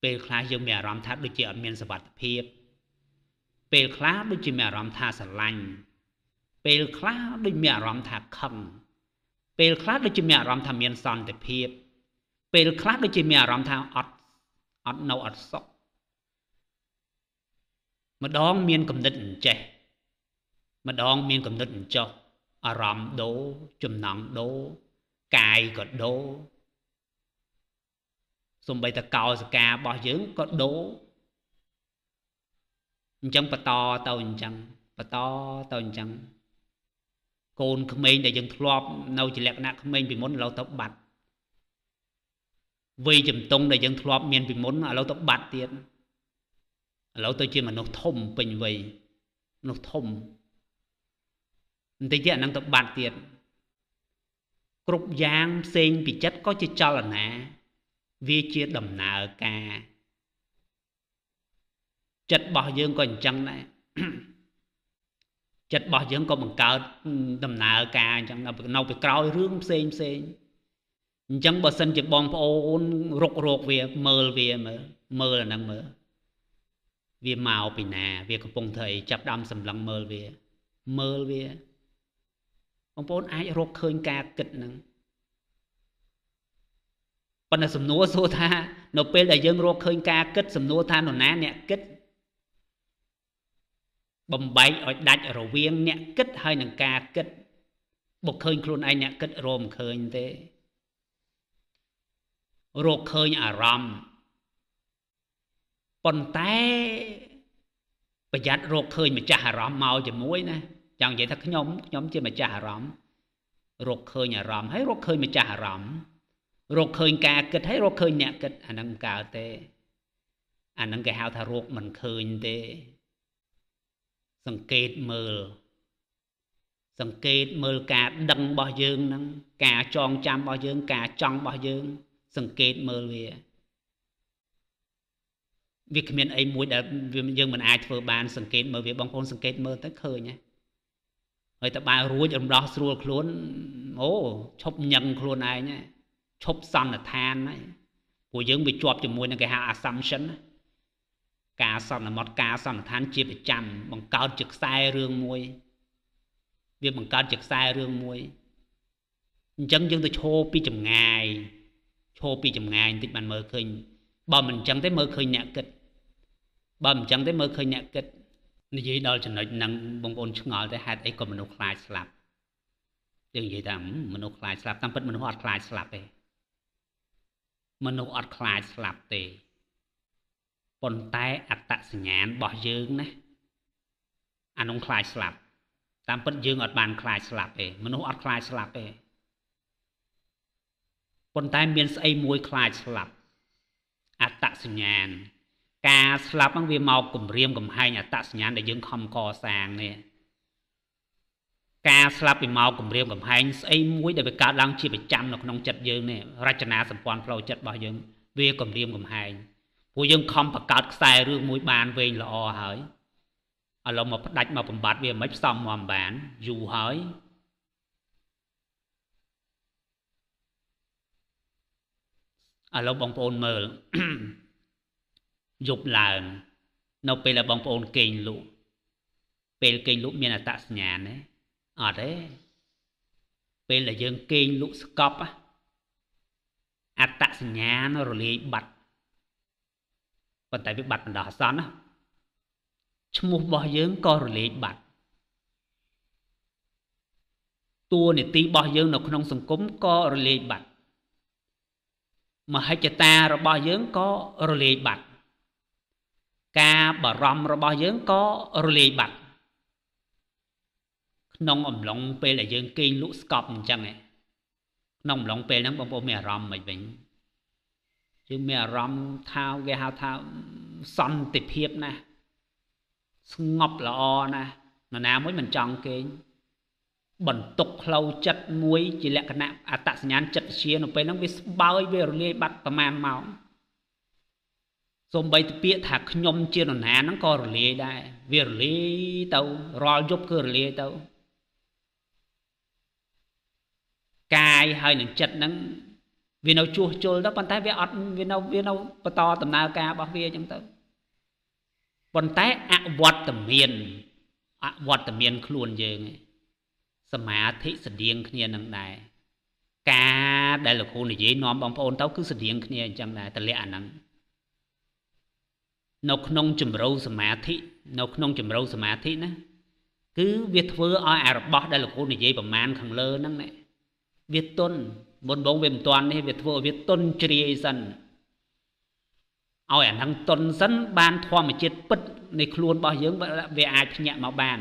ពេលខ្លះយើងមានអារម្មណ៍ថាដូចជាអត់មានសុវត្ថិភាពពេលខ្លះដូចជាមានអារម្មណ៍ថាស្រឡាញ់ពេលខ្លះដូចមានអារម្មណ៍ថាខឹងពេលខ្លះដូចជាមានអារម្មណ៍ថាមានសន្តិភាពពេលខ្លះដូចជាមានអារម្មណ៍ថាអត់នៅអត់សុខម្ដងមានគំនិតអញ្ចេះម្ដងមានគំនិតអញ្ចោះអារម្មណ៍ដូរចំណង់ដូរកាយក៏ដូរសំបីតកោសការបស់យើងក៏ដូរអញ្ចឹងបន្តទៅអញ្ចឹងបន្តទៅអញ្ចឹងកូនក្មេងដែលយើងធ្លាប់នៅជាលក្ខណៈក្មេងពីមុនឥឡូវទៅបាត់វ័យជំទង់ដែលយើងធ្លាប់មានពីមុនឥឡូវទៅបាត់ទៀតឥឡូវទៅជាមនុស្សធំពេញវ័យមនុស្សធំបន្តិចទៀតអានឹងទៅបាត់ទៀតគ្រប់យ៉ាងផ្សេងពីចិត្តក៏ជាចលនាវាជាដំណើរការចិត្តរបស់យើងក៏អញ្ចឹងដែរចិត្តរបស់យើងក៏បង្កើតដំណើរការអញ្ចឹងនៅពីក្រោយរឿងផ្សេងអញ្ចឹងបើសិនជាបងប្អូនរកវាមើលវាមើលអាហ្នឹងមើលវាមកពីណាវាកំពុងធ្វើអីចាប់ដើមសម្លឹងមើលវាបងប្អូនអាចរកឃើញការគិតហ្នឹងប៉ុន្តែសំណួរសួរថានៅពេលដែលយើងរកឃើញការគិតសំណួរថានរណាអ្នកគិតបំបែកឲ្យដាច់រវាងអ្នកគិតហើយនឹងការគិតបើឃើញខ្លួនឯងអ្នកគិតរមឃើញទេរកឃើញអារម្មណ៍ប៉ុន្តែប្រយ័ត្នរកឃើញម្ចាស់អារម្មណ៍មកជាមួយណាចង់និយាយថាខ្ញុំជាម្ចាស់អារម្មណ៍រកឃើញអារម្មណ៍ហើយរកឃើញម្ចាស់អារម្មណ៍រកឃើញការគិតហើយរកឃើញអ្នកគិតអាហ្នឹងមិនកើតទេអាហ្នឹងគេហៅថារកមិនឃើញទេសង្កេតមើលការដឹងរបស់យើងហ្នឹងការចងចាំរបស់យើងការចង់របស់យើងសង្កេតមើលវាគ្មានអីមួយដែលយើងមិនអាចធ្វើបានសង្កេតមើលវាបងប្អូនសង្កេតមើលទៅឃើញហើយតើបើរួចរំដោះស្រួលខ្លួនអូឈប់ញឹងខ្លួនឯងឈប់សន្និដ្ឋានហើយព្រោះយើងវាជាប់ជាមួយនឹងគេហៅ assumption ការសន្មត់ការសន្និដ្ឋានជាប្រចាំបង្កើតជាខ្សែរឿងមួយវាបង្កើតជាខ្សែរឿងមួយអញ្ចឹងយើងទៅឈរពីចម្ងាយបន្តិចបានមើលឃើញបើមិនអញ្ចឹងទេមើលឃើញអ្នកគិតនិយាយដល់ចំណុចហ្នឹងបងប្អូនឆ្ងល់ទេហេតុអីក៏មនុស្សខ្លាចស្លាប់យើងនិយាយថាមនុស្សខ្លាចស្លាប់តាមពិតមនុស្សអត់ខ្លាចស្លាប់ទេប៉ុន្តែអត្តសញ្ញាណរបស់យើងណាអានោះខ្លាចស្លាប់តាមពិតយើងអត់បានខ្លាចស្លាប់ទេមនុស្សអត់ខ្លាចស្លាប់ទេប៉ុន្តែមានស្អីមួយខ្លាចស្លាប់អត្តសញ្ញាណការស្លាប់ហ្នឹងវាមកគំរាមកំហែងអត្តសញ្ញាណដែលយើងខំកសាងនេះការស្លាប់វាមកគំរាមកំហែងស្អីមួយដែលវាកើតឡើងជាប្រចាំនៅក្នុងចិត្តយើងនេះរចនាសម្ព័ន្ធផ្លូវចិត្តរបស់យើងវាគំរាមកំហែងព្រោះយើងខំបង្កើតខ្សែរឿងមួយបានវែងល្អហើយឥឡូវមកផ្ដាច់មកបំបត្តិវាមិនផ្សំមកបានយូរហើយឥឡូវបងប្អូនមើលយប់ឡើងនៅពេលដែលបងប្អូនគេងលក់ពេលគេងលក់មានអត្តសញ្ញាណទេអត់ទេពេលដែលយើងគេងលក់ស្កប់អត្តសញ្ញាណរលាយបាត់ប៉ុន្តែវាបាត់បណ្ដោះអាសន្នណាឈ្មោះរបស់យើងក៏រលាយបាត់តួនាទីរបស់យើងនៅក្នុងសង្គមក៏រលាយបាត់មហិច្ឆតារបស់យើងក៏រលាយបាត់ការបារម្ភរបស់យើងក៏រលាយបាត់ក្នុងអំឡុងពេលដែលយើងគេងលក់ស្កប់អញ្ចឹងក្នុងអំឡុងពេលហ្នឹងបងប្អូនមានអារម្មណ៍មិនវិញយើងមានអារម្មណ៍ថាគេហៅថាសន្តិភាពណាស្ងប់ល្អណាស់នរណាមួយមិនចង់គេង បន្ទុកផ្លូវចិត្តមួយជាលក្ខណៈអត្តសញ្ញាណចិត្តវិទ្យានៅពេលហ្នឹងវាស្បើយវារលាយបាត់ប្រមាណម៉ោងសូម្បីតែពាក្យថាខ្ញុំជានរណាហ្នឹងក៏រលាយដែរវារលាយទៅរាល់យប់គឺរលាយទៅកាយហើយនឹងចិត្តហ្នឹងវានៅជួសជុលទៅប៉ុន្តែវាអត់វានៅបន្តដំណើរការរបស់វាអញ្ចឹងទៅប៉ុន្តែអវត្តមានខ្លួនយើងឯងសមាធិស្តៀងគ្នានឹងដែរការដែលលោកគ្រូនិយាយនាំបងប្អូនទៅគឺស្តៀងគ្នាអញ្ចឹងដែរតម្លាក់អាហ្នឹងនៅក្នុងជំរៅសមាធិណាគឺវាធ្វើឲ្យអារបស់ដែលលោកគ្រូនិយាយប្រមាណខាងលើហ្នឹងណាវាទន់មុនបងវាមិនទាន់នេះវាធ្វើឲ្យវាទន់ជ្រាយសិនឲ្យអាហ្នឹងទន់សិនបានធម្មជាតិពិតនៃខ្លួនរបស់យើងវាអាចភ្ញាក់មកបាន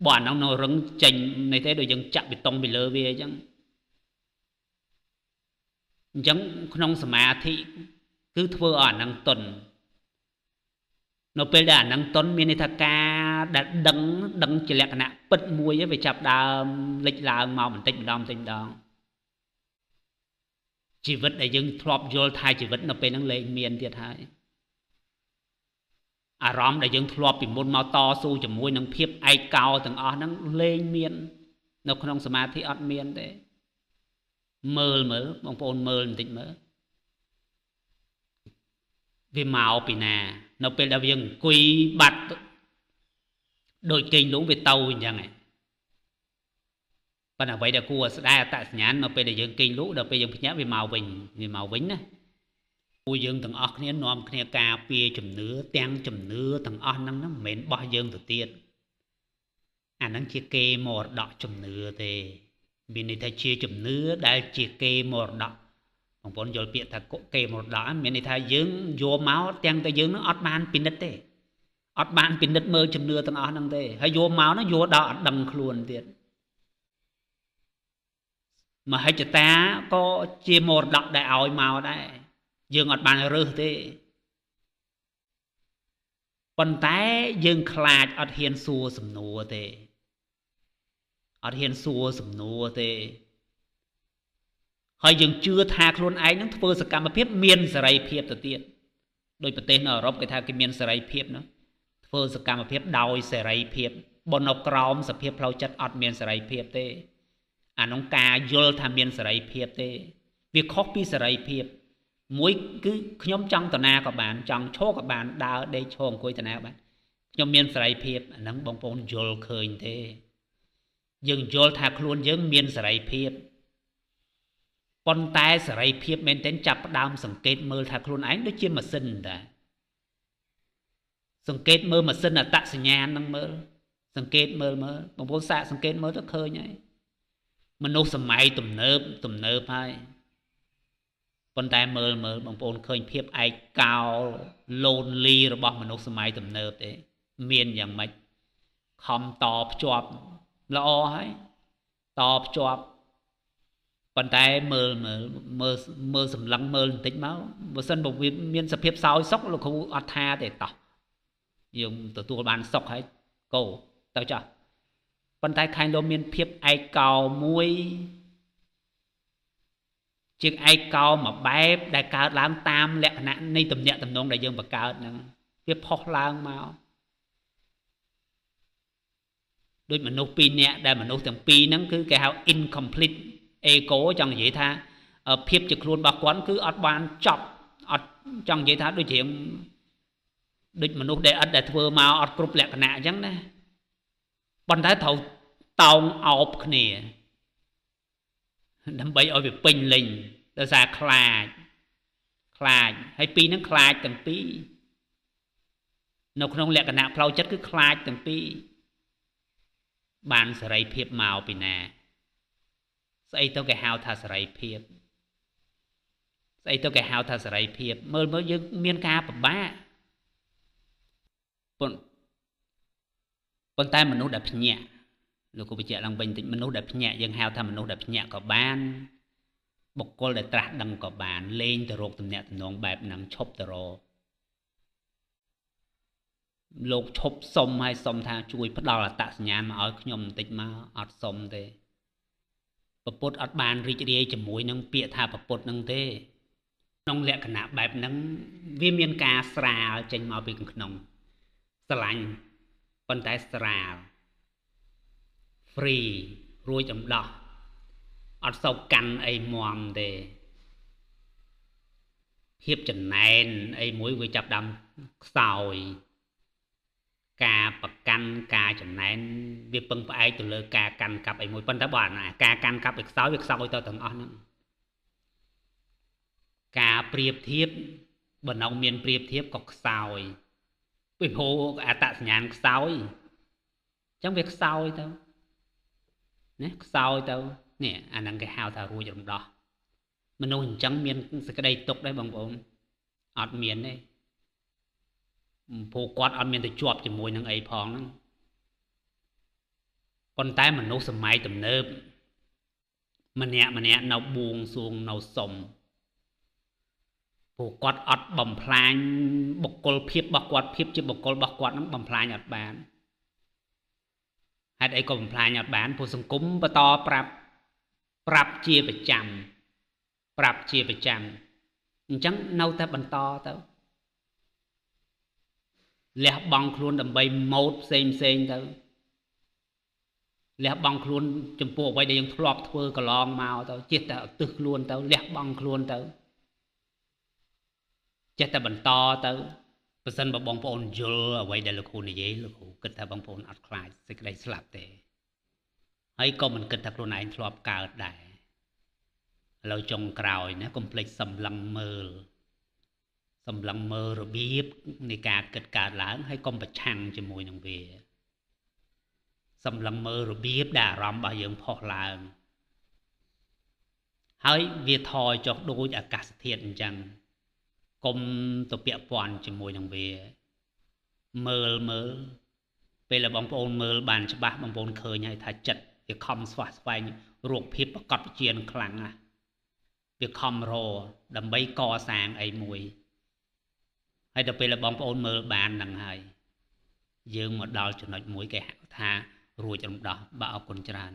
បើអាហ្នឹងនៅរឹងចេញនេះទេដូចយើងចាក់បេតុងពីលើវាអញ្ចឹងក្នុងសមាធិគឺធ្វើឲ្យអាហ្នឹងទន់នៅពេលដែលអាហ្នឹងទន់មានន័យថាការដែលដឹងជាលក្ខណៈពិតមួយវាចាប់ដើមលេចឡើងមកបន្តិចម្ដងជីវិតដែលយើងធ្លាប់យល់ថាជីវិតនៅពេលហ្នឹងលែងមានទៀតហើយអារម្មណ៍ដែលយើងធ្លាប់ពីមុនមកតស៊ូជាមួយនឹងភាពឯកោទាំងអស់ហ្នឹងលែងមាននៅក្នុងសមាធិអត់មានទេមើលបងប្អូនមើលបន្តិចមើលវាមកពីណានៅពេលដែលយើងអង្គុយបាត់ដូចគេងលងវាទៅអញ្ចឹងឯងប៉ុន្តែអ្វីដែលគួរស្ដាយអត្តសញ្ញាណនៅពេលដែលយើងគេងលក់ដល់ពេលយើងភ្ញាក់វាមកវិញណាពួកយើងទាំងអស់គ្នានាំគ្នាការពារជំនឿទាំងជំនឿទាំងអស់ហ្នឹងមិនមែនបោះយើងទៅទៀតអាហ្នឹងជាគេមរតកជំនឿទេមានន័យថាជាជំនឿដែលជាគេមរតកបងប្អូនយល់ពាក្យថាគេមរតកមានន័យថាយើងយកមកទាំងតែយើងនឹងអត់បានពិនិត្យទេអត់បានពិនិត្យមើលជំនឿទាំងអស់ហ្នឹងទេហើយយកមកនោះយកដល់អត់ដឹងខ្លួនទៀតមហិច្ឆតាក៏ជាមរតកដែលឲ្យមកដែរយើងអត់បានរើសទេប៉ុន្តែយើងខ្លាចអត់ហ៊ានសួរសំណួរទេហើយយើងជឿថាខ្លួនឯងនឹងធ្វើសកម្មភាពមានសេរីភាពទៅទៀតដោយប្រទេសនៅអឺរ៉ុបគេថាគេមានសេរីភាពណាធ្វើសកម្មភាពដោយសេរីភាពបើនៅក្រោមសភាពផ្លូវចិត្តអត់មានសេរីភាពទេអានោះការយល់ថាមានសេរីភាពទេវាខុសពីសេរីភាពមួយគឺខ្ញុំចង់តាណាក៏បានចង់ឈរក៏បានដើរដេកឈរអង្គុយតាណាក៏បានខ្ញុំមានសេរីភាពអាហ្នឹងបងប្អូនយល់ឃើញទេយើងយល់ថាខ្លួនយើងមានសេរីភាពប៉ុន្តែសេរីភាពមែនទែនចាប់ផ្ដើមសង្កេតមើលថាខ្លួនឯងដូចជាម៉ាស៊ីនដែរសង្កេតមើលម៉ាស៊ីនអត្តសញ្ញាណហ្នឹងមើលសង្កេតមើលបងប្អូនសាកសង្កេតមើលទៅឃើញហើយមនុស្សសម័យទំនើបហើយប៉ុន្តែមើលបងប្អូនឃើញភាពឯកោ lonely របស់មនុស្សសម័យទំនើបទេមានយ៉ាងម៉េចខំតភ្ជាប់ល្អហើយតភ្ជាប់ប៉ុន្តែមើលសម្លឹងមើលបន្តិចមកបើសិនបើវាមានសភាពសោយសុខលោកគ្រូអត់ថាទេតោះយើងទទួលបានសុខហើយកោទៅចោះប៉ុន្តែខាងលោកមានភាពឯកោមួយជាឯកោមួយបែបដែលកើតឡើងតាមលក្ខណៈនៃទំនាក់ទំនងដែលយើងបង្កើតហ្នឹងវាផុសឡើងមកដូចមនុស្សពីរនាក់ដែលមនុស្សទាំងពីរហ្នឹងគឺគេហៅ incomplete ego ចង់និយាយថាភាពជាខ្លួនរបស់គាត់គឺអត់បានចប់អត់ចង់និយាយថាដូចរៀងដូចមនុស្សដែលអត់ដែលធ្វើមកអត់គ្រប់លក្ខណៈអញ្ចឹងណាប៉ុន្តែត្រូវតោងអោបគ្នាដើម្បីឲ្យវាពេញលេញដោយសារខ្លាចហើយពីរហ្នឹងខ្លាចទាំងពីរនៅក្នុងលក្ខណៈផ្លូវចិត្តគឺខ្លាចទាំងពីរបានសេរីភាពមកពីណាស្អីទៅគេហៅថាសេរីភាពមើលយើងមានការពិបាកប៉ុន្តែមនុស្សដែលភ្ញាក់លោកគ្រូបញ្ជាក់ឡើងវិញបន្តិចមនុស្សដែលភ្ញាក់យើងហៅថាមនុស្សដែលភ្ញាក់ក៏បានបុគ្គលដែលត្រាស់ដឹងក៏បានលេងទៅរកទំនាក់ទំនងបែបហ្នឹងឈប់ទៅរកលោកឈប់សុំឲ្យសុំថាជួយផ្ដល់អត្តសញ្ញាណមកឲ្យខ្ញុំបន្តិចមកអត់សុំទេ ពុទ្ធអត់បានរីករាយជាមួយនឹងពាក្យថាពុទ្ធនឹងទេក្នុងលក្ខណៈបែបហ្នឹងវាមានការស្រាលចេញមកពីក្នុងស្រឡាញ់ប៉ុន្តែស្រាល free រួចអំដោះអត់សូវកាន់អីមាំទេភាពចំណែនអីមួយវាចាប់ដើមខ្សោយការប្រកាន់ការចំណែនវាពឹងផ្អែកទៅលើការកាន់កាប់អីមួយប៉ុន្តែបើអាការកាន់កាប់ឲ្យខ្សោយវាខ្សោយទៅទាំងអស់ហ្នឹងការប្រៀបធៀបបើនៅមានប្រៀបធៀបក៏ខ្សោយពីព្រោះអត្តសញ្ញាណខ្សោយអញ្ចឹងវាខ្សោយទៅណាខ្សោយទៅនេះអាហ្នឹងគេហៅថារួចរំដោះមនុស្សអញ្ចឹងមានសេចក្តីទុក្ខដែរបងប្អូនអត់មានទេព្រោះគាត់អត់មានទៅជាប់ជាមួយនឹងអីផងហ្នឹងប៉ុន្តែមនុស្សសម័យទំនើបម្នាក់នៅបួងសួងនៅសុំព្រោះគាត់អត់បំផ្លាញបុគ្គលភាពរបស់គាត់ភាពជាបុគ្គលរបស់គាត់ហ្នឹងបំផ្លាញអត់បានហេតុអីក៏បំផ្លាញអត់បានព្រោះសង្គមបន្តប្រាប់ជាប្រចាំអញ្ចឹងនៅតែបន្តទៅលះបង់ខ្លួនដើម្បីម៉ូដផ្សេងទៅលះបង់ខ្លួនចំពោះអ្វីដែលយើងធ្លាប់ធ្វើកន្លងមកទៅចេះតែឧទ្ទិសខ្លួនទៅលះបង់ខ្លួនទៅចេះតែបន្តទៅបើសិនបើបងប្អូនយល់អ្វីដែលលោកគ្រូនិយាយលោកគ្រូគិតថាបងប្អូនអត់ខ្លាចសេចក្តីស្លាប់ទេហើយក៏មិនគិតថាខ្លួនឯងធ្លាប់កើតដែរឥឡូវចុងក្រោយណាកុំភ្លេចសម្លឹងមើលរបៀបនៃការគិតកើតឡើងហើយកុំប្រឆាំងជាមួយនឹងវាសម្លឹងមើលរបៀបដែលអារម្មណ៍របស់យើងផុសឡើងហើយវាថយចុះដូចអាកាសធាតុអញ្ចឹងកុំទៅពាក់ព័ន្ធជាមួយនឹងវាមើលពេលដែលបងប្អូនមើលបានច្បាស់បងប្អូនឃើញហើយថាចិត្តវាខំស្វះស្វែងរកភាពប្រកបវិជ្ជាខ្លាំងណាស់វាខំរដើម្បីកសាងអីមួយហើយដល់ពេលដែលបងប្អូនមើលបានហ្នឹងហើយយើងមកដល់ចំណុចមួយគេហៅថារួចរំដោះបាទអរគុណច្រើន